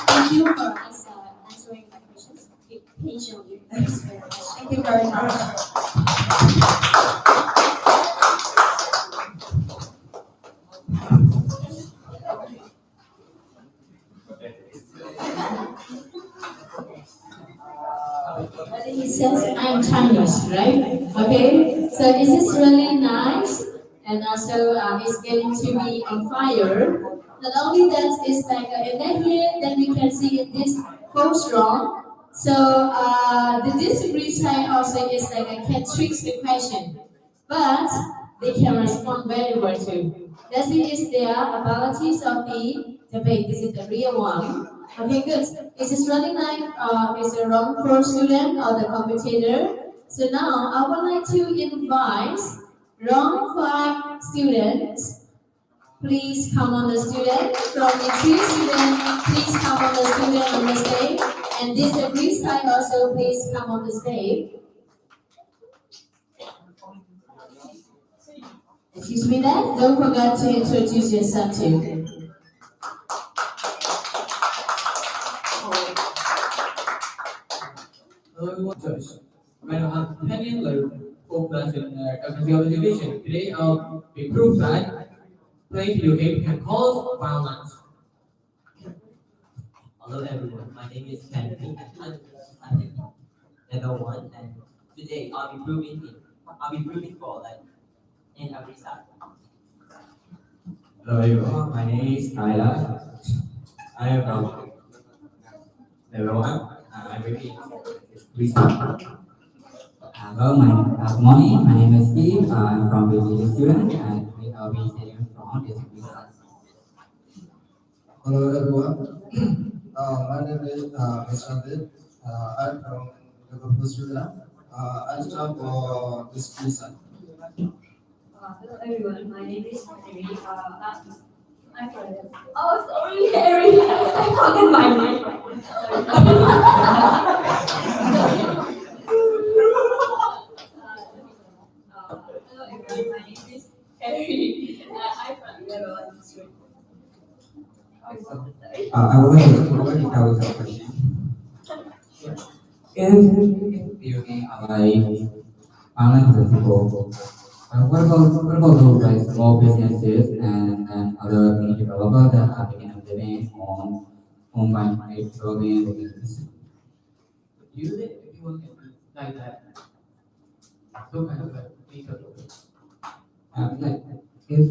Thank you for answering my questions patiently. very much. He says I'm Chinese, right? Okay, so this is really nice, and also it's going to be on fire. Not only that, it's like and then here, then we can see this four strong. So the disagree side also is like I can trick the question, but they can respond very well too. That is their abilities of the debate. This is the real one. Okay, good. This is really nice. It's a wrong for student or the competitor. So now I would like to invite wrong five students. Please come on the student. From the three students, please come on the student on the stage. And disagree side also, please come on the stage. Excuse me that. Don't forget to introduce yourself too. Hello everyone, Josh. My opinion like focus in physical education. Today I'll be proof that playing video game can cause violence. Hello everyone, my name is Kennedy and I'm level 1 and today I'll be proving for like in every side. Hello everyone, my name is Tyler. I am from level 1. I'm repeating research. Good morning. My name is Steve. I'm from the student and I'll be studying from this research. Hello everyone. My name is Mr. Abid. I'm from Liverpool student. I stand for this reason. Hello everyone, my name is Harry. I'm from. Oh, sorry, Harry. I forgot my name. Hello everyone, my name is Harry. I'm from level 1 district. I would like to tell you a question. If video game are like online people, what about those like small businesses and other indie developers that are making a living on online building games? Usually people can be like that. So kind of like people. Like if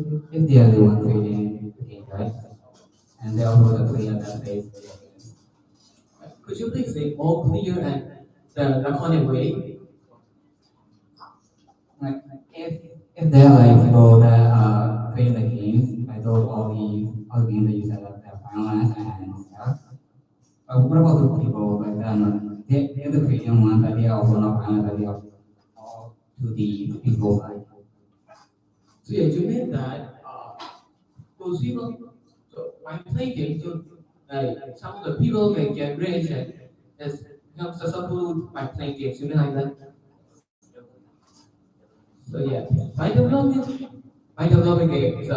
they are the one creating the game, right? And they also the player that plays the games. Could you please say more clear and the laconic way? Like if there are like people that create the games, like those all the games that you said that they're violence and stuff. What about the people like that? They're the creating ones, but they are also not violent, but they are all to the peaceful side. So yeah, you mean that those people, so when playing games, so, like some of the people may get rich and is become successful by playing games. You mean like that? So yeah, by developing games. So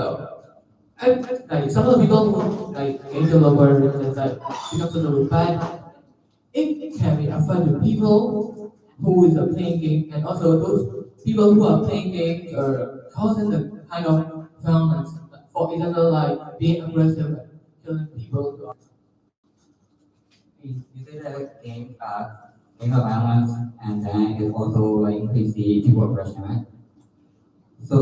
like some of the people who like game developers is like become successful, but it can be affect the people who is playing game and also those people who are playing games are causing the kind of violence. For example, like being aggressive and killing people. You say that game of violence and then it also like increase the people aggression, right? So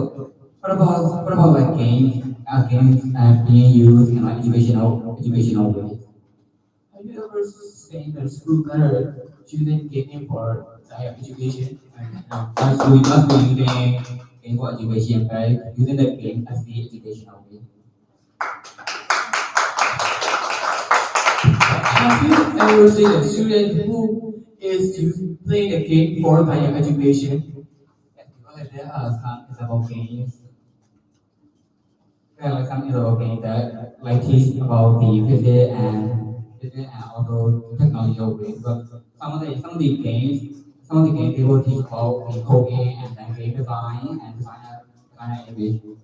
what about like games being used in like educational ways? Have you ever seen a school better student getting for higher education? Must be using game for education, right? Using the game as the educational way. Have you ever seen a student who is playing a game for higher education? Yes, because there are some example games. There are like some example games that like teach about the physics and also technological ways. But some of the games they will teach about the coding and then game design and design animation.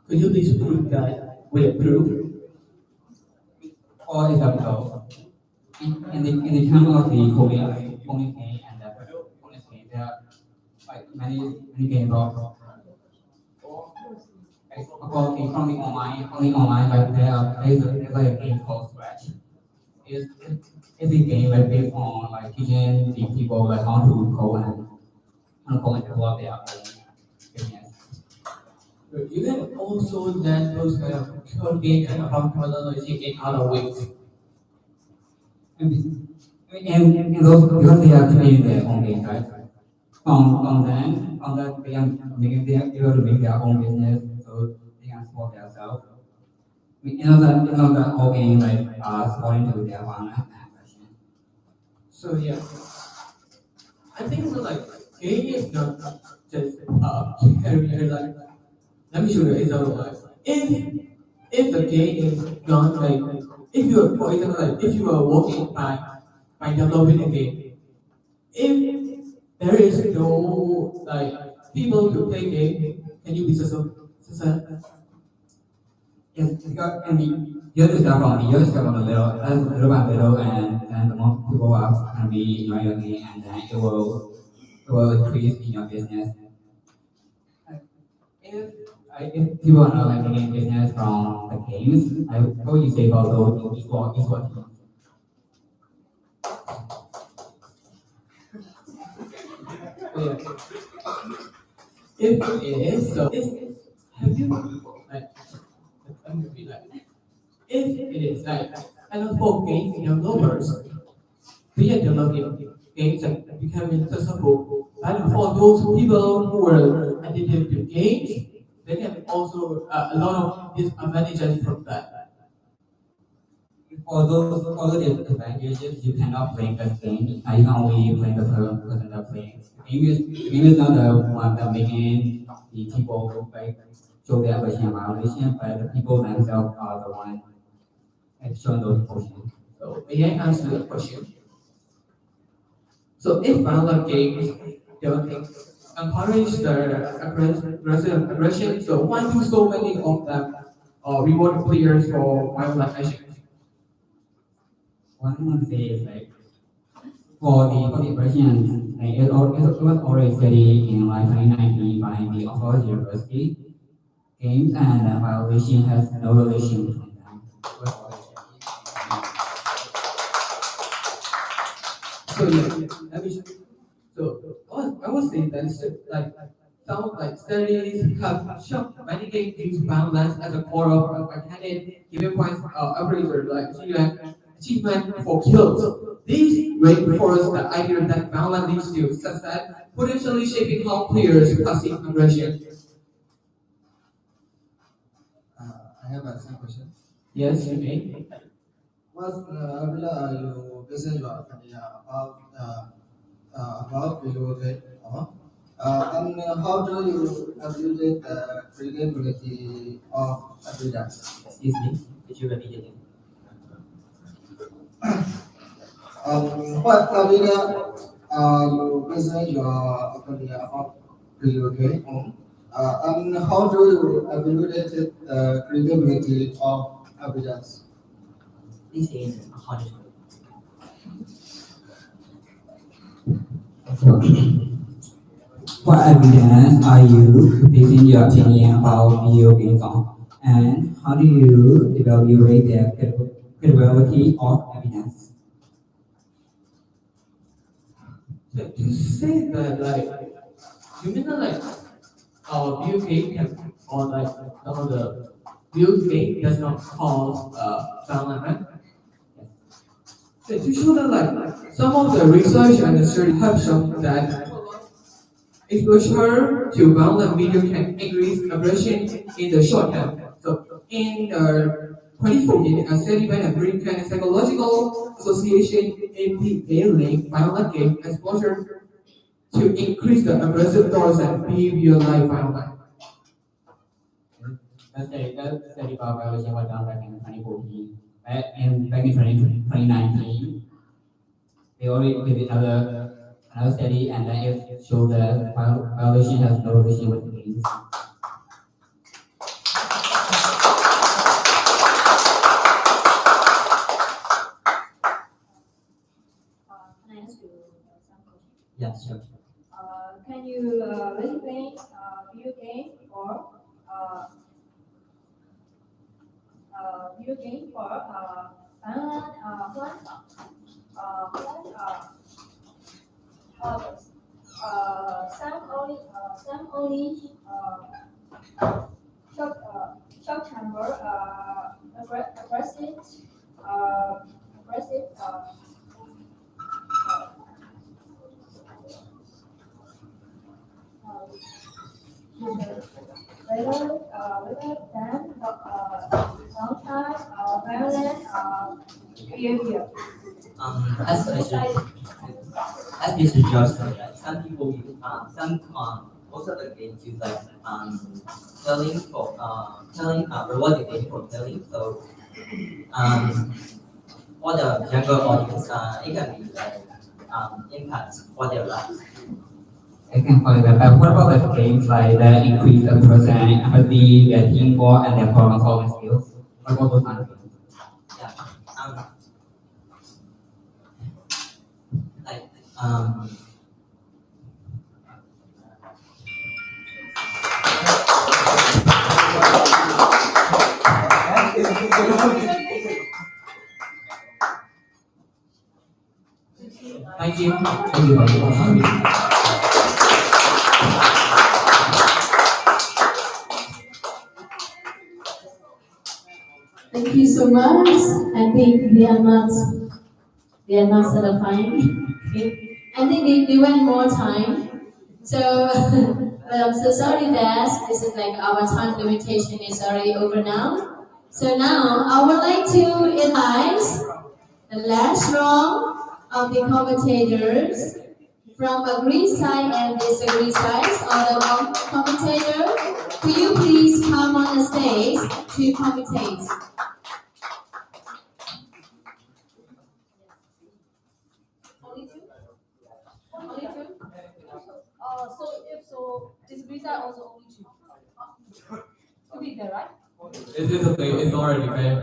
Could you please prove that with a proof? For example, in the term of the coding game and the performance game, many games of only online, but there's like a game called Scratch. It's, it's a game like based on like teaching the people like how to code and develop their own business. You can also learn those kind of coding and about technology in other ways. And those because they are creating their own games, right? From that they are able to make their own business, so they can support themselves. The whole game like supporting to their one question. So yeah, I think like game is not just career. Like let me show you an example. Like if the game is not like if you are for example like if you are working by developing a game, if there is no like people to play game, can you be successful? Yes, because and you have to start from the little by little, and then the more people are gonna be enjoying your game, and then it will increase in your business. If if people are not like making business from the games, what would you say about those esports teams? Yeah. If it is so, if have you like I'm gonna be like if it is like I know for game developers, we are developing games that becoming successful. And for those people who are addicted to games, they can also a lot of disadvantages from that. For those advantages, you cannot play the game. You can only play the person that plays. The game is not the one that making the people like show their aggression and violation, but the people themselves are the one like showing those emotions. So may I answer the question? So if violent games don't encourage the aggressive aggression, so why do so many of them reward players for violent actions? One thing I want to say is like for the Persians, like it was already studied in like 2019 by the Oxford University. Games and violation has no relation between them. It was already So yeah, let me. So I would say that like some like studies have shown many games use violence as a core of academic given points appraiser like achievement for kills. These reinforce the idea that violence leads to success, potentially shaping how players perceive aggression. I have a second question. Yes, you may. What will you present your idea about video game? And how do you evaluate the credibility of evidence? Excuse me, could you repeat it? What evidence you present your idea about video game? And how do you evaluate the credibility of evidence? Please answer honestly. What evidence are you basing your opinion about video games on? And how do you evaluate their credibility of evidence? So to say that like you mean that like video game can or like some of the video game does not cause violent act? So to show that like some of the research and the study have shown that exposure to violent video can increase aggression in the short term. So in 2014, a study by the American Psychological Association APA linked violent game exposure to increase the aggressive thoughts and behavior like violence. That study about violation was done back in 2014. Back in 2019, they already did another study, and then it showed that violation has no relation with the games. Can I ask you some questions? Yeah, sure. can you really play video game or video game for violent others. Some only short temper, aggressive, aggressive. Rather than sometimes violent behavior. As Mr. George said, right, some people use, most of the games use like telling for rewarding game for telling. So for the younger audience, it can be like impact for their lives. I can follow that. But what about the games like that increase the person empathy, their teamwork, and their problem solving skills? What about those other games? Yeah. Like Thank you. Thank you very much. Thank you so much. I think they are not satisfying. I think they want more time. So, but I'm so sorry that this is like our time limitation is already over now. So now I would like to advise the last round of the commentators from agree side and disagree sides of the commentator. Could you please come on the stage to commentate? Only two? Only two? So disagree side also only two. To be there, right? It's okay, it's already fair.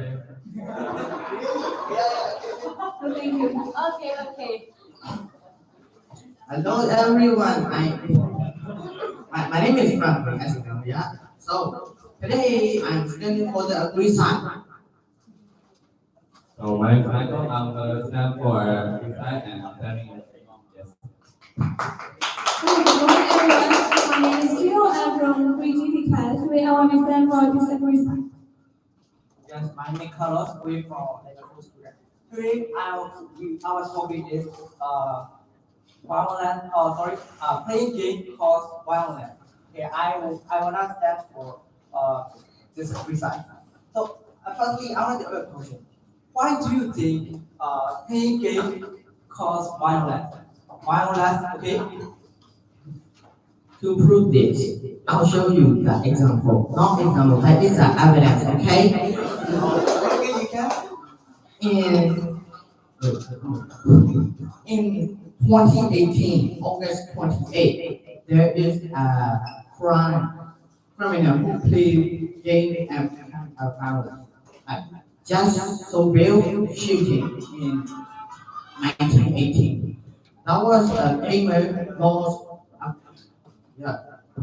So thank you. Okay. Hello everyone, my name is Frank, as you know, yeah. So today I'm standing for the agree side. So my name is Michael, I'm the stand for side and I'm standing in yes. Good morning, everyone. My name is Gio. I'm from GED class. Today I want to stand for disagree side. Yes, my name is Carlos. We're from Liverpool student. Today, our topic is playing game cause violence. Okay, I wanna stand for this reason. So, firstly, I want to ask a question. Why do you think playing game cause violence? Violence, okay? To prove this, I'll show you the example. Not example, but it's an evidence, okay? Okay, you can. In 2018, August 28, there is a criminal who played game and violence. Just so real shooting in 1918. That was a gamer lost. Yeah,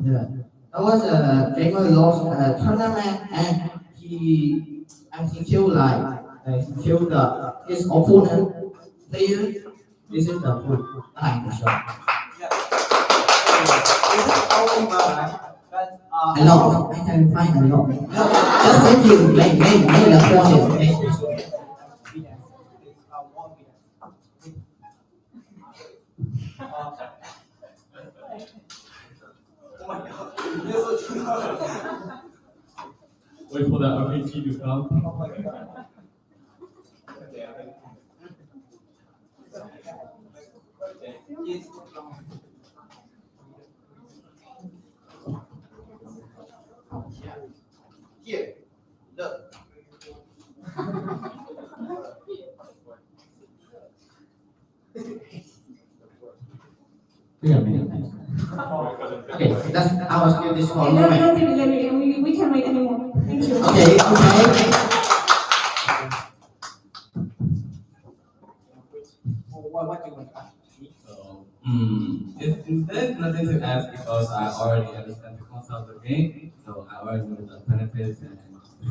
yeah. That was a gamer lost a tournament and he killed he killed his opponent player. This is the proof behind the shot. Yeah. This is only violence, but A lot. I can find a lot. Just send you make the point. Okay? Oh my god. This is Wait for the RPG to come. oh my god. Yes. Here, look. Wait a minute. Okay, I was give this for a Okay, moment. don't delay me. We can't wait anymore. Thank you. Okay. What do you want to ask? There's nothing to ask because I already understand the concept of the game, so I already know the benefits and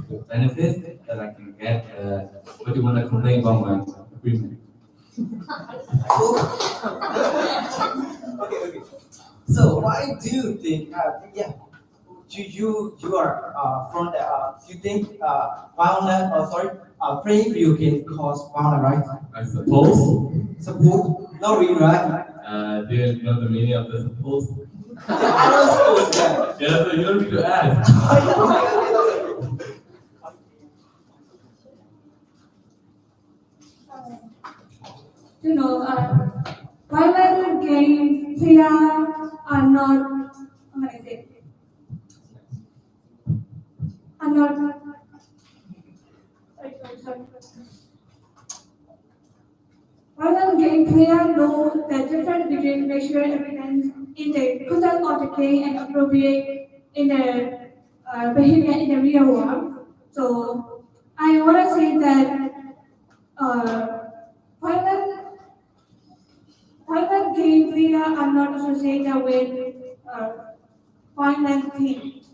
the benefits that I can get. What do you want to complain about my agreement? Okay. So why do you think? You are from the. You think violent? Playing video games cause violence, right? I suppose. Suppose. Not really, right? Do you know the meaning of the suppose? I don't suppose that. Yeah, so you don't need to ask. Violent games here are not, how can I say, are not, sorry. Violent game player know the difference between visual evidence in the content of the game and appropriate in the behavior in the real world. So I want to say that violent violent game player are not associated with violent things.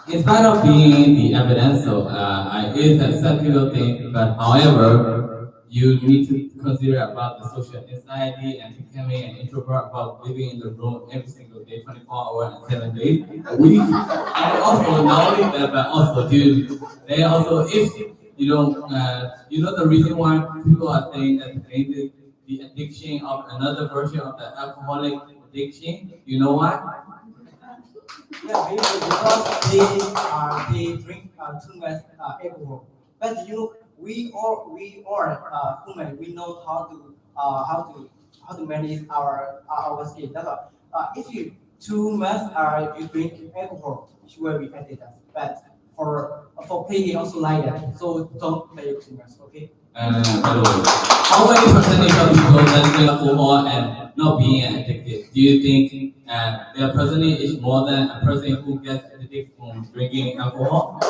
In spite of being the evidence, so it is a secular thing, but however, you need to consider about the social anxiety and becoming an introvert about living in the room every single day, 24 hours and 7 days a week. And also, not only that, but also, dude, they also, if you don't, the reason why people are saying that the addiction of another version of the alcoholic addiction, you know why? Yeah, maybe because they drink too much alcohol. But we are human. We know how to manage our skin. That's why if you too much you drink alcohol, you will be addicted. But for playing also like that. So don't play too much. Okay. By the way, how many percentage of people that drink alcohol and not being addicted? Do you think their percentage is more than a person who gets addicted from drinking alcohol?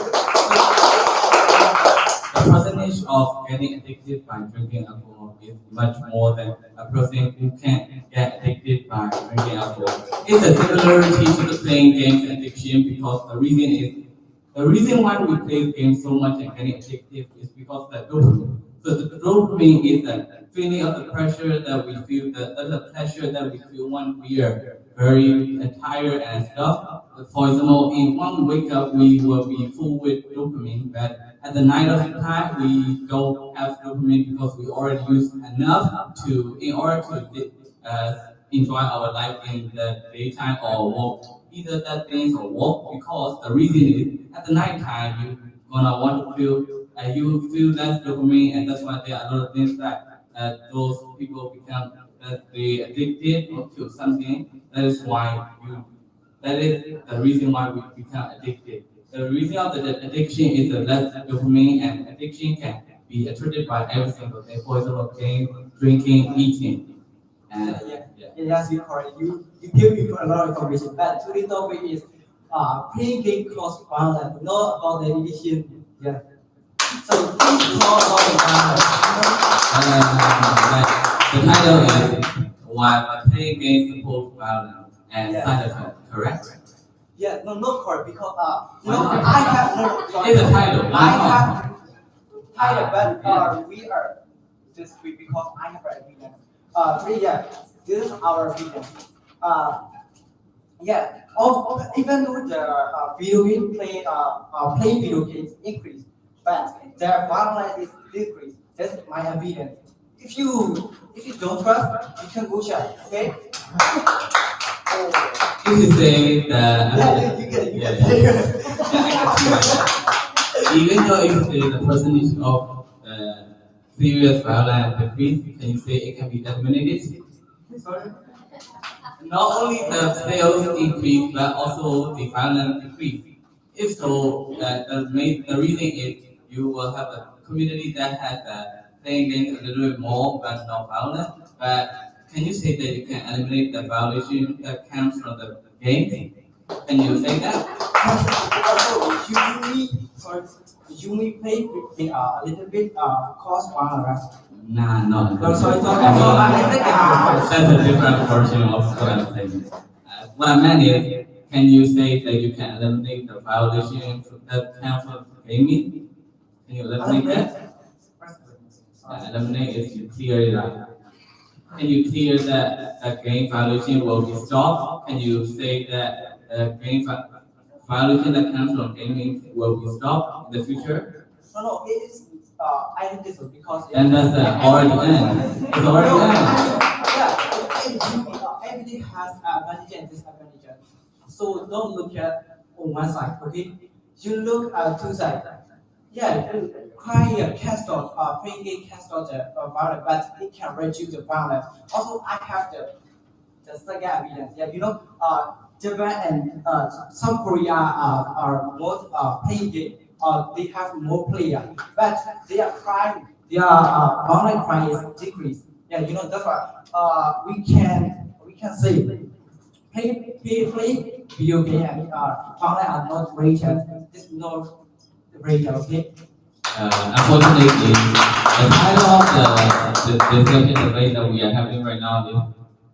The percentage of getting addicted by drinking alcohol is much more than a person who can't get addicted by drinking alcohol. It's a similarity to the playing games addiction because the reason why we play games so much and getting addictive is because of the dopamine. So the dopamine is the feeling of the pressure that we feel, the pleasure that we feel when we are very tired and stuff. For example, in one wake up, we will be full with dopamine, but at the night of the time, we don't have dopamine because we already use enough in order to enjoy our life in the daytime or walk, either that things or walk, because the reason is at the night time you gonna want to feel you feel less dopamine, and that's why there are a lot of things that those people become that they addicted to something. That is the reason why we become addicted. The reason of the addiction is the less dopamine, and addiction can be attributed by every single thing. For example, game, drinking, eating. And Yes, you correct. You give me a lot of information. But today's topic is playing game cause violence, not about the addiction. Yeah. So please talk about the violence. The title is Why Playing Games Support Violence and Side Effects, correct? Yeah, no, correct, because I have no. It's a title. I have title, but we are just because I have a evidence. This is our evidence. Even though the video game playing video games increase, but their violence is decrease. That's my evidence. If you don't trust, you can go check. Okay. If you say that, you get it. Even though if you say the percentage of serious violence decrease, can you say it can be eliminated? Sorry. Not only the sales increase, but also the violence decrease. If so, the reason is you will have a community that has playing games a little bit more, but not violent. But can you say that you can eliminate the violation that comes from the game? Can you say that? Usually play with the a little bit cost one, right? Nah, no. No, sorry, That's a different version of what I'm saying. What I meant is, can you say that you can eliminate the violation that comes from gaming? Can you eliminate that? Eliminate is you clear it out. Can you clear that the game violation will be stopped? Can you say that the game violation that comes from gaming will be stopped in the future? No, it is. I think this is because. And that's already end. It's already end. Yeah, everything has advantage and disadvantage. So don't look at on one side, okay? You look at two sides. Yeah, crying a castle, playing game castle violence, but it can reduce the violence. Also, I have the second evidence. Yeah, Japan and South Korea are both playing game. They have more players, but their crime, their violent crime is decreased. Yeah, that's why we can say play video game and violent are not rated. This is not rated, okay? Unfortunately, the title of the discussion debate that we are having right now is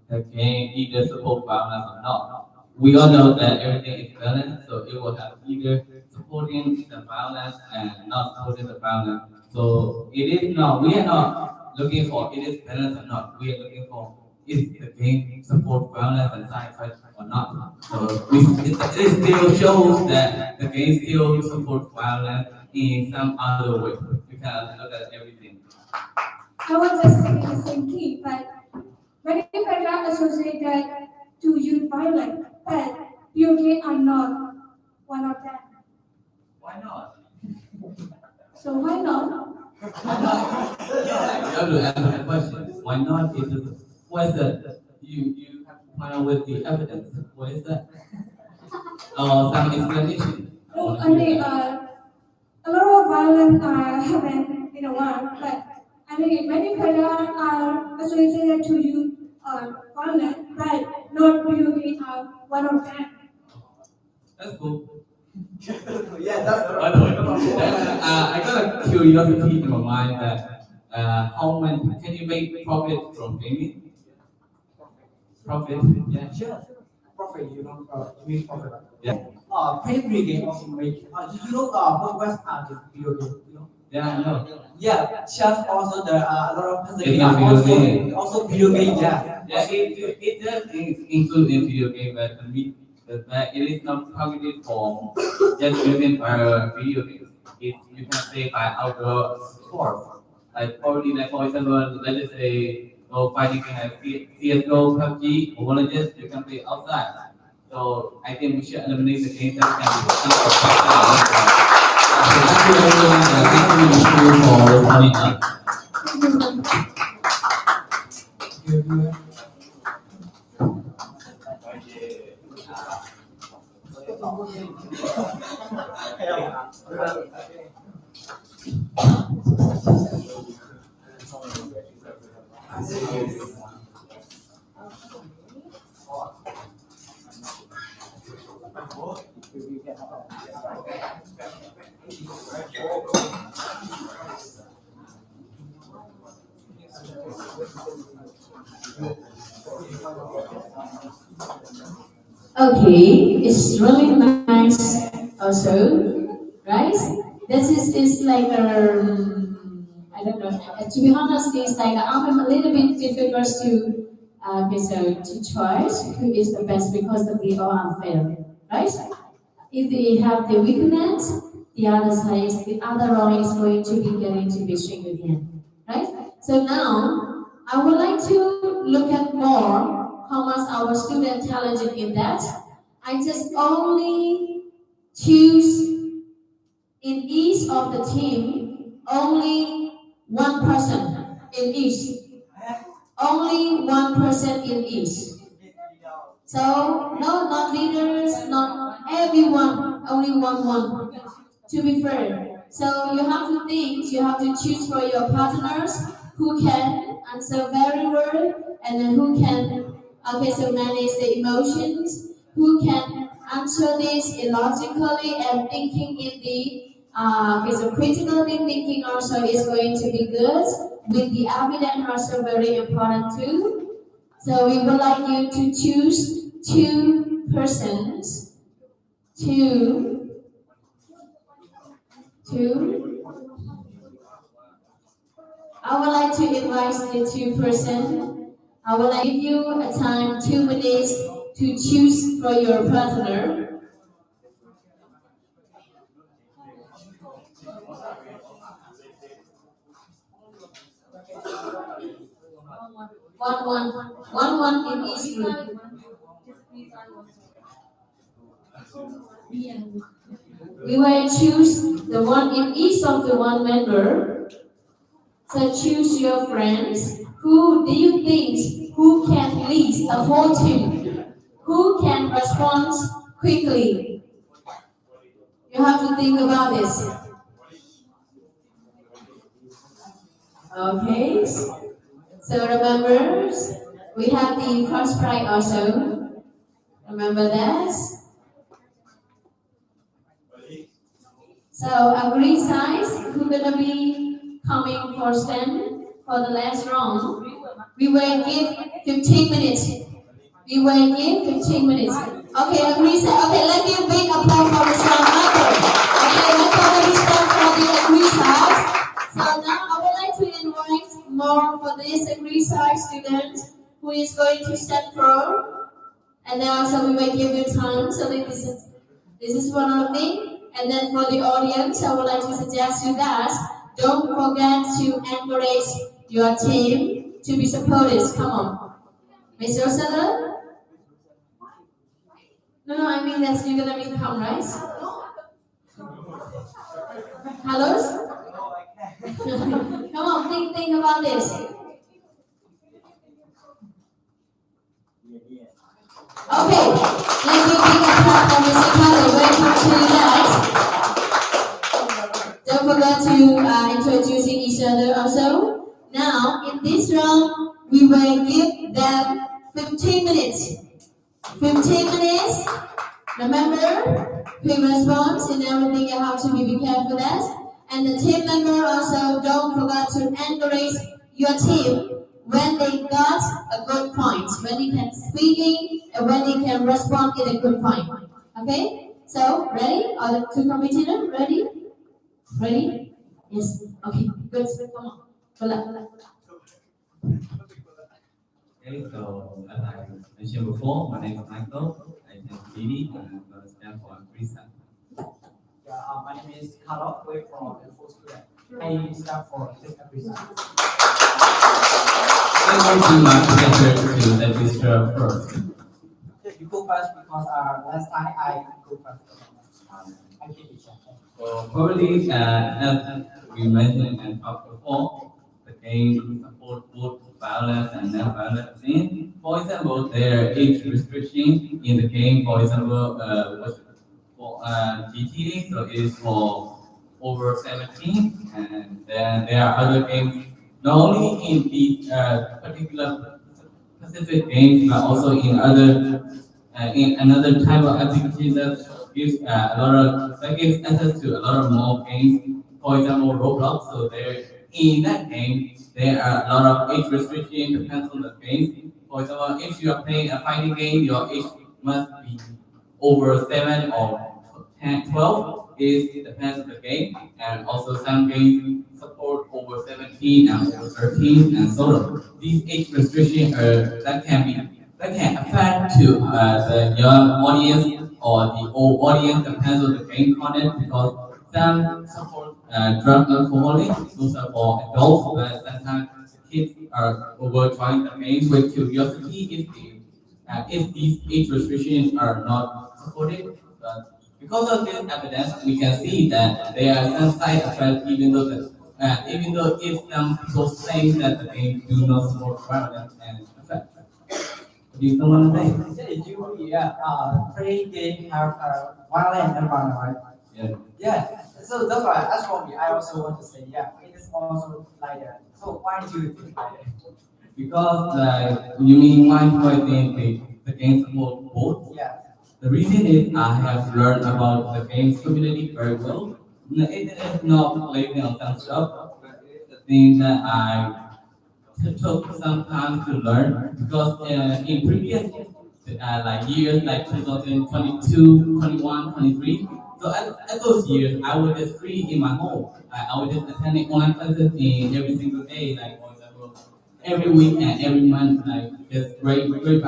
the game either support violence or not. We all know that everything is balanced, so it will have either supporting the violence and not supporting the violence. So it is not, we are not looking for it is balanced or not. We are looking for is the game support violence and side effects or not. So it still shows that the game still supports violence in some other way. You can look at everything. I was just thinking the same thing, but many people are associated to youth violence, but UK are not one of them. Why not? So why not? You have to answer the question. Why not? What is that? You have to point out with the evidence. What is that? Some explanation. No, I mean, a lot of violence happen in the world, but I mean, many people are associated to youth violence, but not UK are one of them. That's cool. Yeah, that's By the way, I got a curiosity in my mind that how many can you make profit from gaming? Profit? Yeah. sure. Profit, you mean profit. Yeah. Play video game also make. What West are the video game? Yeah, I know. Yeah, chess also there are a lot of puzzle It's games. not video game. Also video game, yeah. Yeah, it does include in video game, but it is not targeted for just using for video games. You can say by outdoor sports. Like already, like for example, let's just say fighting game like CS:GO, PUBG, or Mobile Legends, you can play outside. So I think we should eliminate the games that can be outside. So thank you everyone. Thank you for responding us. Okay, it's really nice also, right? This is like I don't know. To be honest, it's like I'm a little bit difficult to okay, so to choose who is the best because they all are fair, right? If they have the weakness, the other side is the other wrong is going to be getting to be straight again, right? So now I would like to look at more how much our student talented in that. I just only choose in each of the team only one person in each. Only one person in each. So no, not leaders, not everyone, only one. To be fair. So you have to think, you have to choose for your partners who can answer very well and then who can okay so manage the emotions, who can answer this illogically and thinking in the so critically thinking also is going to be good. With the evidence also very important too. So we would like you to choose two persons, two. I would like to invite the two person. I would like to give you a time 2 minutes to choose for your partner. One in each group. We will choose the one in each of the one member. So choose your friends. Who do you think who can lead the whole team? Who can respond quickly? You have to think about this. Okay. So remember, we have the first prize also. Remember that. So agree size. Who's gonna be coming for stand for the last round? We will give 15 minutes. We will give 15 minutes. Okay, agree size. Okay, let's give big applause for the sound member. Okay, let's already start for the agree size. So now I would like to invite more for this agree size student who is going to stand for. And then also we will give you time. So this is one of the things. And then for the audience, I would like to suggest you that don't forget to encourage your team to be supported. Come on. Mr. Osada? No, I mean that you're gonna become, right? Carlos? Come on, think about this. Okay, let's give big applause for Mr. Carlos. Welcome to that. Don't forget to introducing each other also. Now, in this round, we will give them 15 minutes. 15 minutes. Remember, quick response and everything. You have to be careful that. And the team member also don't forget to encourage your team when they got a good point, when they can speaking and when they can respond in a good point. Okay? So, ready? Are the two competitors ready? Ready? Yes. Okay. Good. Come on. Good luck. Okay, so as I mentioned before, my name is Michael. I attend GED and I'm going to stand for Inperson. My name is Carlo, way from the full student. I stand for Inperson. It's going to be my pleasure to register first. You go first because last time I go first. I give it a So probably as we mentioned and talked before, the game support both violence and non-violent things. For example, there are age restriction in the game. For example, for GTA, so it is for over 17, and then there are other games not only in the particular specific games, but also in another type of application that gives that gives access to a lot of more games. For example, Roblox. So there in that game there are a lot of age restriction depends on the game. For example, if you are playing a fighting game, your age must be over 7 or 10, 12. It depends on the game, and also some games support over 17 and over 13, and so on. These age restrictions that can affect to the young audience or the old audience depends on the game content because some support drug alcoholic, those are for adults, but sometimes the kids are over trying the games with curiosity if these age restrictions are not supported. But because of this evidence, we can see that there are some side effects even though if some people say that the game do not support violence and effect. Do you want to say? playing game have violent environment, right? Yeah. Yeah. So that's why, as for me, I also want to say, it is also like that. So why do you think like that? Because you mean why do I think the game support both? Yeah. The reason is I have learned about the games community very well. It is not playing on some stuff, but it is the thing that I took some time to learn because in previous like years like 2022, 21, 23. So at those years, I was just free in my home. I was just attending online classes in every single day, like for example, every week and every month, like just grade by grade,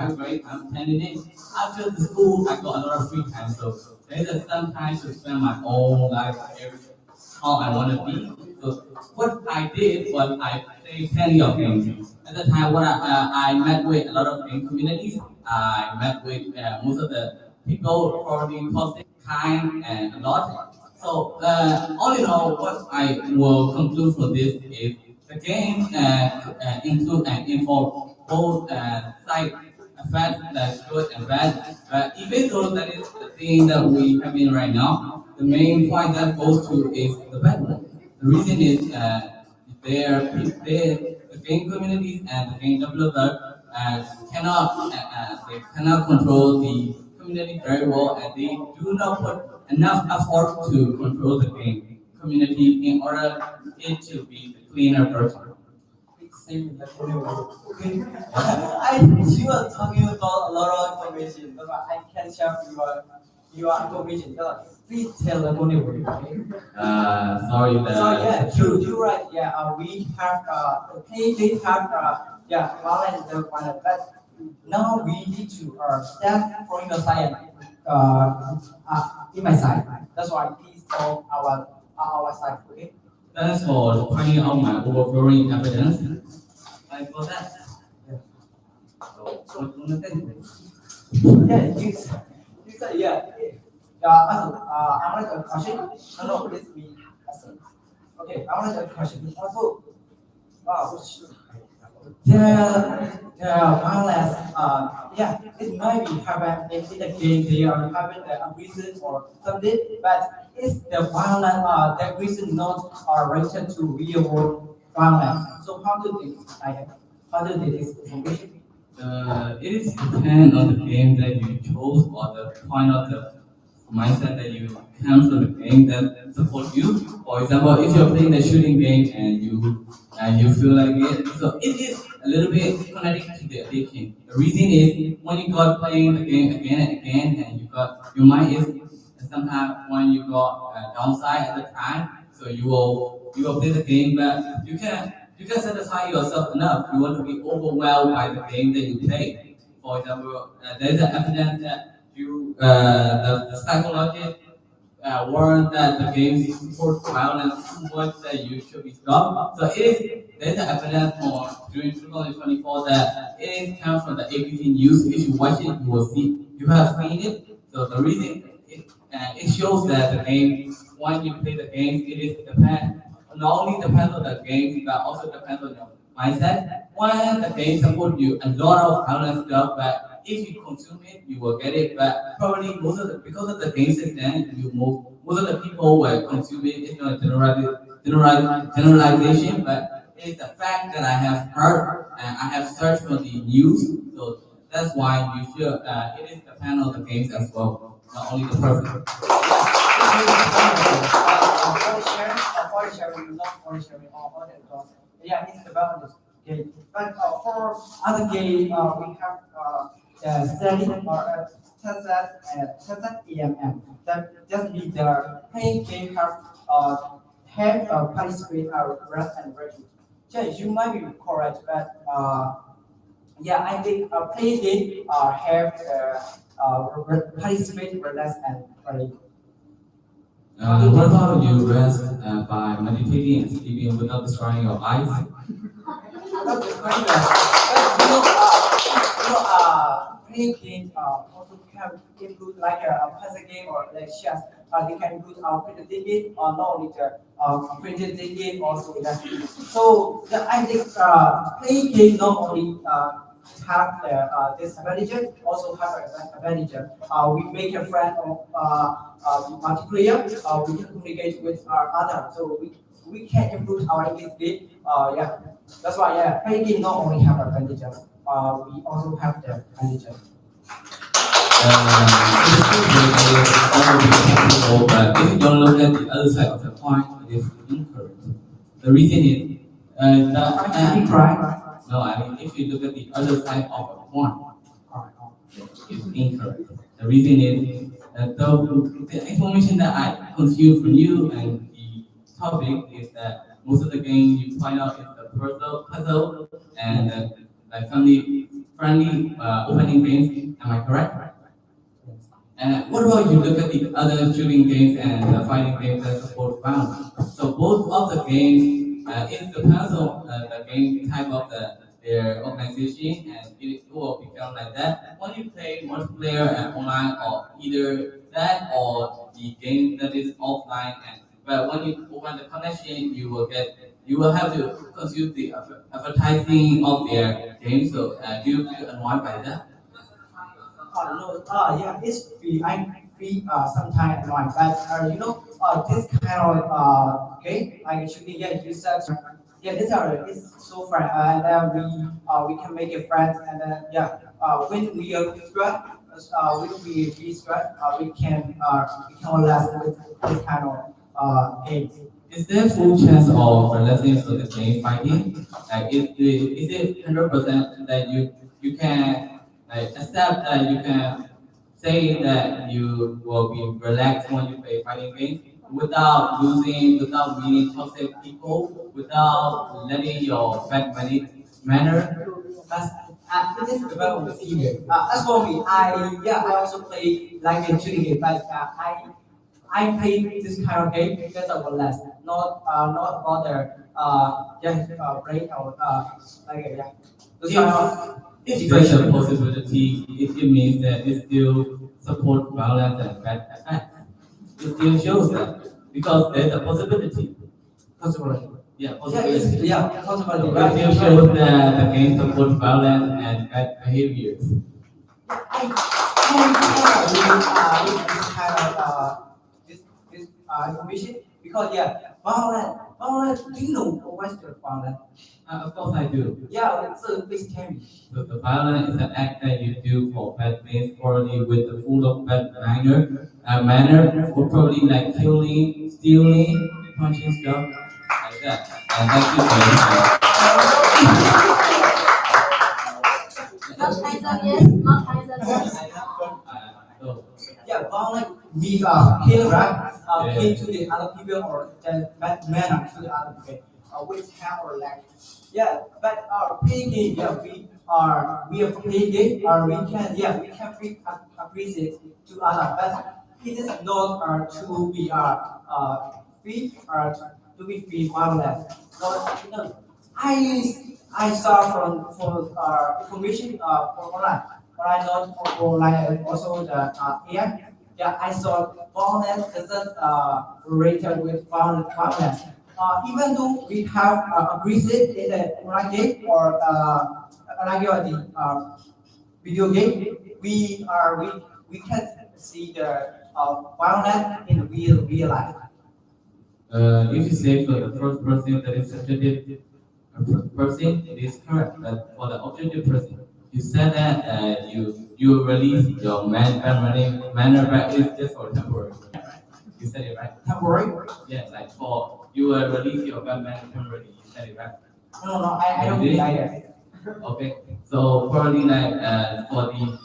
I'm attending it. After the school, I got a lot of free time, so there's some time to spend my own life, every how I want to be. So what I did was I played plenty of games. At the time, I met with a lot of game communities. I met with most of the people probably positive, kind, and a lot. So all in all, what I will conclude for this is the game include and involve both side effects that's good and bad. But even though that is the thing that we have in right now, the main point that goes to is the bad one. The reason is the game communities and the game developers they cannot control the community very well, and they do not put enough effort to control the game community in order it to be the cleaner version. Same like okay. I think you are talking about a lot of information, but I can share your information. Please tell the money word. Okay. Sorry So yeah, true. You're right. Yeah, we have they have violent the violent, but now we need to start from your side. In my side. That's why please tell our side. Okay. Thanks for pointing out my overflowing evidence. Like for that. Yeah, you said yeah. I want a question. No, it's me. Okay, I want a question. Also, the violence, yeah, it might be happen in the game. They are having a reason or something, but is the violence that reason not related to real world violence? So how do they this information? It is depend on the game that you chose or the point of the mindset that you come from the game that support you. For example, if you're playing the shooting game and you feel like it, so it is a little bit connected to the addiction. The reason is when you got playing the game again and again, and you got your mind is sometimes when you got downside at the time, so you will play the game, but you can satisfy yourself enough. You want to be overwhelmed by the game that you play. For example, there's an evidence that the psychology warn that the games support violence so much that you should be stopped. So there's an evidence for during 2024 that it comes from the ABC News. If you watch it, you will see you have seen it. So the reason it shows that the game when you play the game, it is depend not only depends on the game but also depends on your mindset. When the game support you a lot of violent stuff, but if you consume it, you will get it. But probably most of the because of the game system, most of the people will consume it. It's not a generalization, but it's the fact that I have heard and I have searched for the news. So that's why you should. It is depend on the games as well, not only the person. For sharing, not for sharing, all that stuff. Yeah, it's about this game. But for other game, we have study or tested EMM. That just means the playing game have participate rest and virtue. Yeah, you might be correct, but yeah, I think playing game have participate rest and play. What about you rest by meditating and sleeping without destroying your eyes? Not destroying but playing games also can include like a puzzle game or like chess. They can include printed ticket or not only the printed ticket also. So I think playing game not only have this advantage, also have an advantage. We make a friend of multiplayer. We can communicate with our other, so we can improve our English speed. Yeah, that's why playing game not only have advantages. We also have the advantages. It's true that all will be possible, but if you don't look at the other side of the coin, it is incorrect. The reason is no, I mean if you look at the other side of a coin, it's incorrect. The reason is the information that I consume from you and the topic is that most of the game you point out is the puzzle and like family friendly opening games. Am I correct? And what about you look at the other shooting games and the fighting games that support violence? So both of the games, it depends on the game type of their organization, and it will become like that. When you play multiplayer and online, or either that or the game that is offline, and but when you open the connection, you will have to consume the advertising of their game. So do you feel annoyed by that? No, yeah, it's free. I free sometimes annoying, but this kind of game like it should be, yeah, you said, yeah, this are it's so fun, and then we can make it friends, and then yeah, when we are stressed, when we be stressed, we can last with this kind of games. Is there full chance of relating to the game fighting? Like, is it 100% that you can like accept that you can say that you will be relaxed when you play fighting games without losing, without meeting toxic people, without letting your bad manner? That's it is about the female. As for me, I also play like a shooting game, but I play this kind of game because of the less, not about the brain or like yeah. This kind of If there's a possibility, it means that it still support violence and bad effects. It still shows that because there's a possibility. possibility. Yeah, Yeah, it's, possibility. yeah, possibility. It still shows that the game supports violence and bad behaviors. With this kind of this information because yeah, violence. Do you know what's the violence? Of course I do. Yeah, it's a big term. So the violence is an act that you do for bad things, probably with the full of bad manner, or probably like killing, stealing, punching stuff, like that. And thank you for Not answer yes, not answer yes. so, Yeah, violence means kill, right? Kill to the other people or the bad manner to the other people, with hand or leg. Yeah, but playing game, yeah, we are playing game, we can appreciate to other, but it is not to be free or to be free violence. No, I saw from information from online, but I not online also the AI. Yeah, I saw violence isn't related with violence. Even though we have agreed in the online game or the video game, we can see the violence in real life. if you say for the first person that is subjective person, it is correct. But for the objective person, you said that you release your manner, but it's just for temporary. You said it right. Temporary? Yeah, like for you will release your bad manner temporarily. You said it right. No, I don't mean like that. Okay, so probably like for the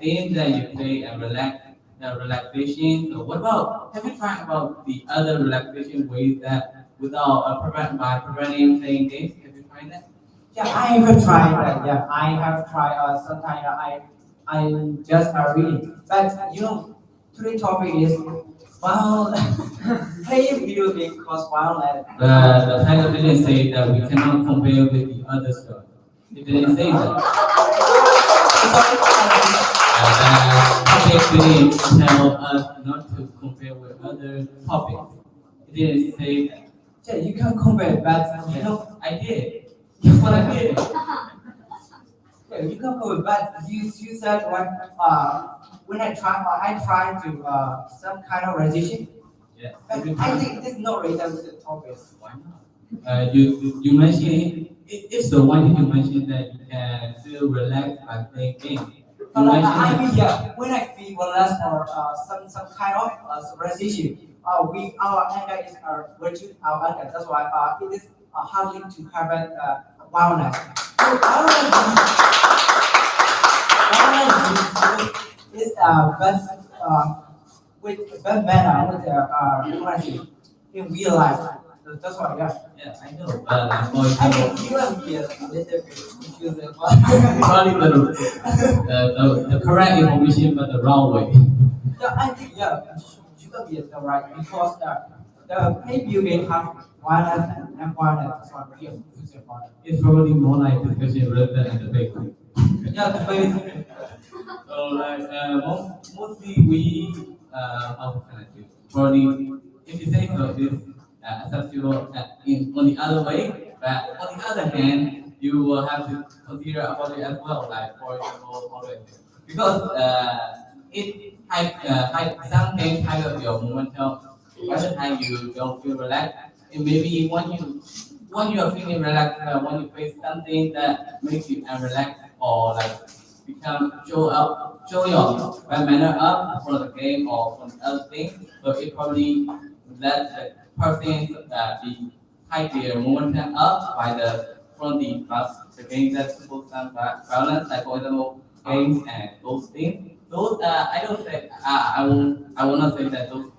thing that you play and relaxation. So what about have you tried about the other relaxation ways that without preventing playing games? Have you tried that? Yeah, I have tried that. Yeah, I have tried. Sometimes I just reading, but today's topic is playing video game cause violence. The title didn't say that we cannot compare with the other stuff. It didn't say that. Topic didn't tell us not to compare with other topics. It didn't say that. Yeah, you can compare, but I did. That's what I did. yeah, you can compare, but you said when I try to some kind of resolution. Yeah. But I think this is not related with the topic. Why not? You mentioned if so, why did you mention that you can feel relaxed by playing games? But like, I mean, yeah, when I feel violence or some kind of civilization, our anger is virtue, our anger. That's why it is hardly to have violence. So violence is bad with bad manner with currency in real life. That's why, yeah. Yeah, I know. But for I example, mean, you and me a little bit confused. probably the correct information but the wrong way. Yeah, I think yeah, you can be the right because the pay view game have violence and violence. That's why we are confused about it. It's probably more like discussion rather than debate. Yeah, the pay. So like mostly we how can I say? Probably if you say so, it's acceptable in on the other way, but on the other hand, you will have to consider about it as well. Like for example, how do I say? Because it some games high up your momentum. By the time you don't feel relaxed, and maybe when you are feeling relaxed, when you face something that makes you unrelaxed or like become show your bad manner up for the game or for the other thing. So it probably let the person be hype their momentum up by the from the game that's supposed to have violence, like for example games and those things. Those I don't say I will not say that those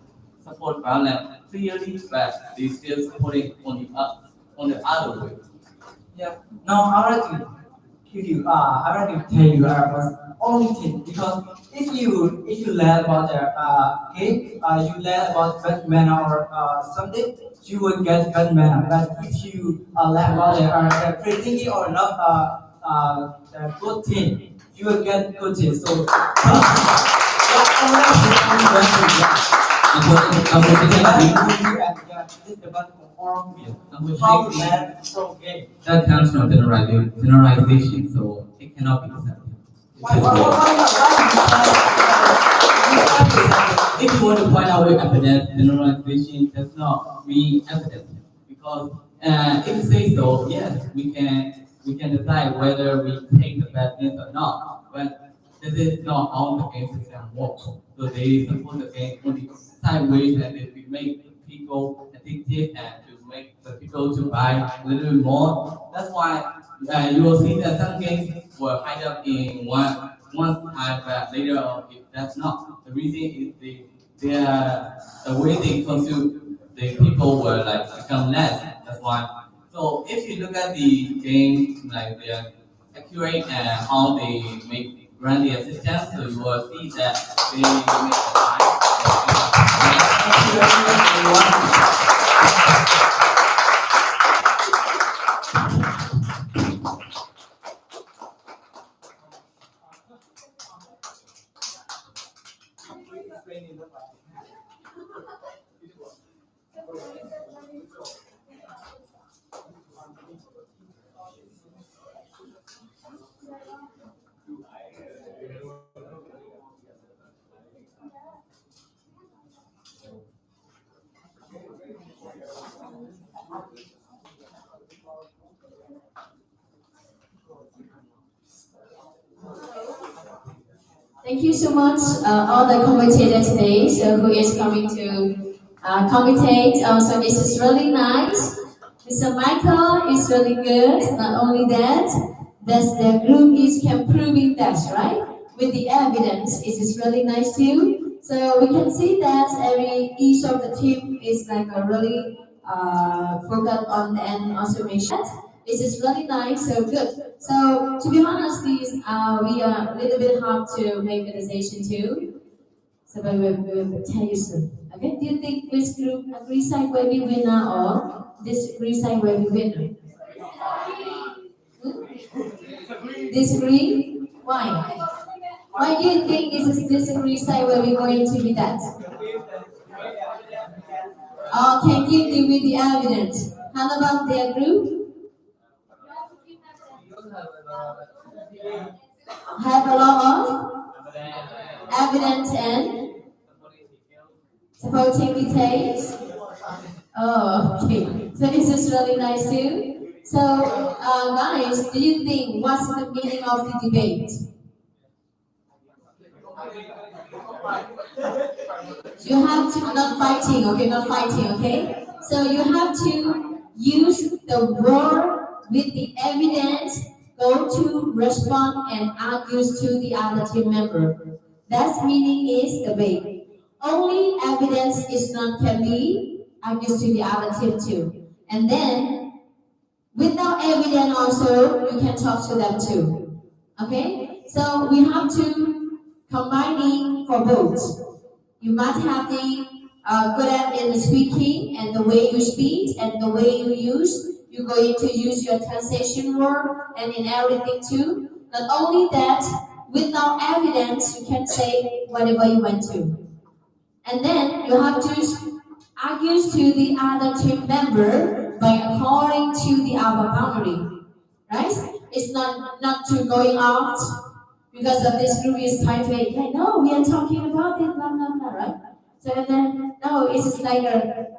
support violence clearly, but they still support it on the other way. Yeah. No, I would like to give you. I would like to tell you was only thing because if you learn about the game, you learn about bad manner or something, you will get bad manner. But if you learn about the creativity or not the good thing, you will get good thing. So yeah, That comes from generalization, so it cannot be accepted. If you want to point out with evidence, generalization does not mean evidence because if you say so, yes, we can decide whether we take the bad things or not. But this is not how the game system works. So they support the game on the sideways and if we make people addictive and to make the people to buy a little bit more. That's why you will see that some games were hide up in one time, but later on that's not. The reason is the way they consume the people were like become less. That's why. So if you look at the game, like they are accurate and how they make run their system, so you will see that they make the Thank you so much, all the commentators today. So who is coming to commentate? So this is really nice. Mr. Michael is really good. Not only that, the group is proving that, right? With the evidence, it is really nice too. So we can see that each of the team is like a really focused on and also make sure. This is really nice, so good. So to be honest, we are a little bit hard to make a decision too. So we'll tell you soon. Okay? Do you think which group agree side will be winner or disagree side will be winner? Disagree? Why? Why do you think this is disagree side will be going to be that? Can give you with the evidence. How about their group? Have a lot of evidence and supporting details. Oh, okay. So this is really nice too. So, guys, do you think what's the meaning of the debate? You have to not fighting, okay, not fighting, okay. So you have to use the word with the evidence, go to respond and argues to the other team member. That's meaning is debate. Only evidence is not can be argues to the other team too. And then without evidence also you can talk to them too. Okay? So we have to combining for both. You must have the good at in the speaking and the way you speak and the way you use. You're going to use your translation word and in everything too. Not only that, without evidence, you can say whatever you want to. And then you have to argue to the other team member by according to the other boundary. Right? It's not to going out because of this group is trying to hey, no, we are talking about it, blah blah blah, right? So and then no, it's just like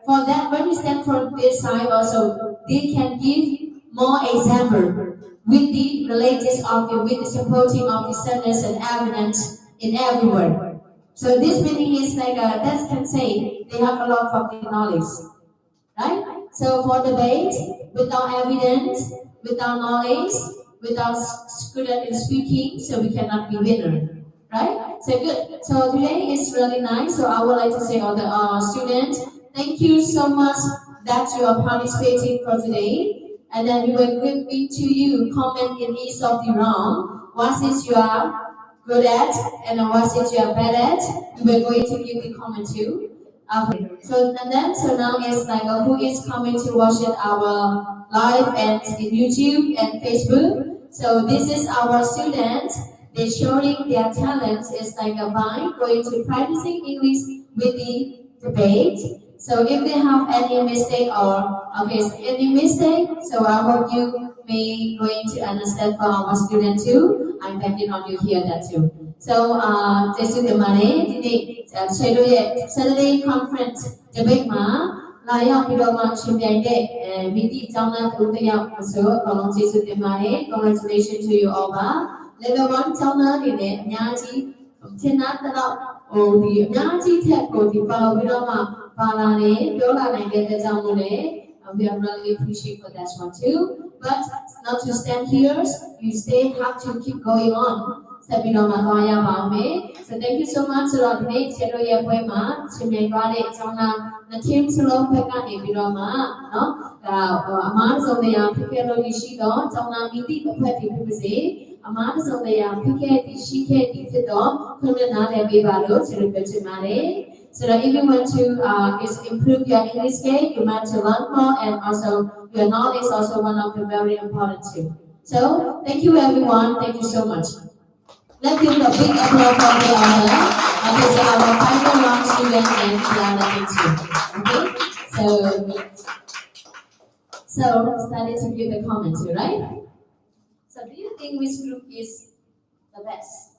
for that when you stand for this side also they can give more example with the religious of the with the supporting of the sentence and evidence in every word. So this meaning is like that can say they have a lot of the knowledge. Right? So for debate, without evidence, without knowledge, without student in speaking, so we cannot be winner. Right? So good. So today is really nice. So I would like to say all the students, thank you so much that you are participating for today. And then we will give it to you comment in each of the round. What is you are good at and what is you are bad at. We will going to give the comment too. So and then so now it's like who is coming to watch it our live and in YouTube and Facebook. So this is our students. They're showing their talents is like by going to practicing English with the debate. So if they have any mistake or okay, so any mistake, so I hope you may going to understand for our student too. I'm betting on you hear that too. So this is the money. Saturday conference debate မှာလာရောက်ပြီးတော့မှရှင်ပြိုင်တဲ့မိတိအကြောင်းသားသူတယောက်ဆိုအကောင်လုံးကျေးဇူးတင်ပါတယ် Congratulations to you all ပါ Level 1ကျောင်းသားတွေနဲ့အများကြီးထင်သားတော့ဟိုဒီအများကြီးထက်ကိုဒီပါပြီးတော့မှပါလာတယ်ပြောလာနိုင်တဲ့အတွက်ကြောင့်မို့လဲ we are really appreciate for that one too. But not to stand here, you stay have to keep going on. ဆက်ပြီးတော့မှသွားရပါမယ် So thank you so much ဆိုတော့ဒီနေ့ဆရာတို့ရဲ့ပွဲမှာရှင်ပြိုင်သွားတဲ့အကြောင်းသားနှစ် team စလုံးဘက်ကနေပြီးတော့မှเนาะဒါအမားစုံတရားဖြစ်ခဲ့လို့ရှိတော့အကြောင်းသားမိတိတစ်ဖက်ဖြစ်ဖြစ်စေအမားစုံတရားဖြစ်ခဲ့ပြီးရှိခဲ့ပြီးဖြစ်တော့ခွင့်နားလည်ပေးပါလို့ဆရာတို့ပြောချင်ပါတယ် So that if you want to improve your English game, you want to learn more and also your knowledge is also one of the very important too. So thank you everyone. Thank you so much. Let's give a big applause for the honor. Okay, so our final round student and Tiana too. Okay, so started to give a comment too, right? So do you think which group is the best?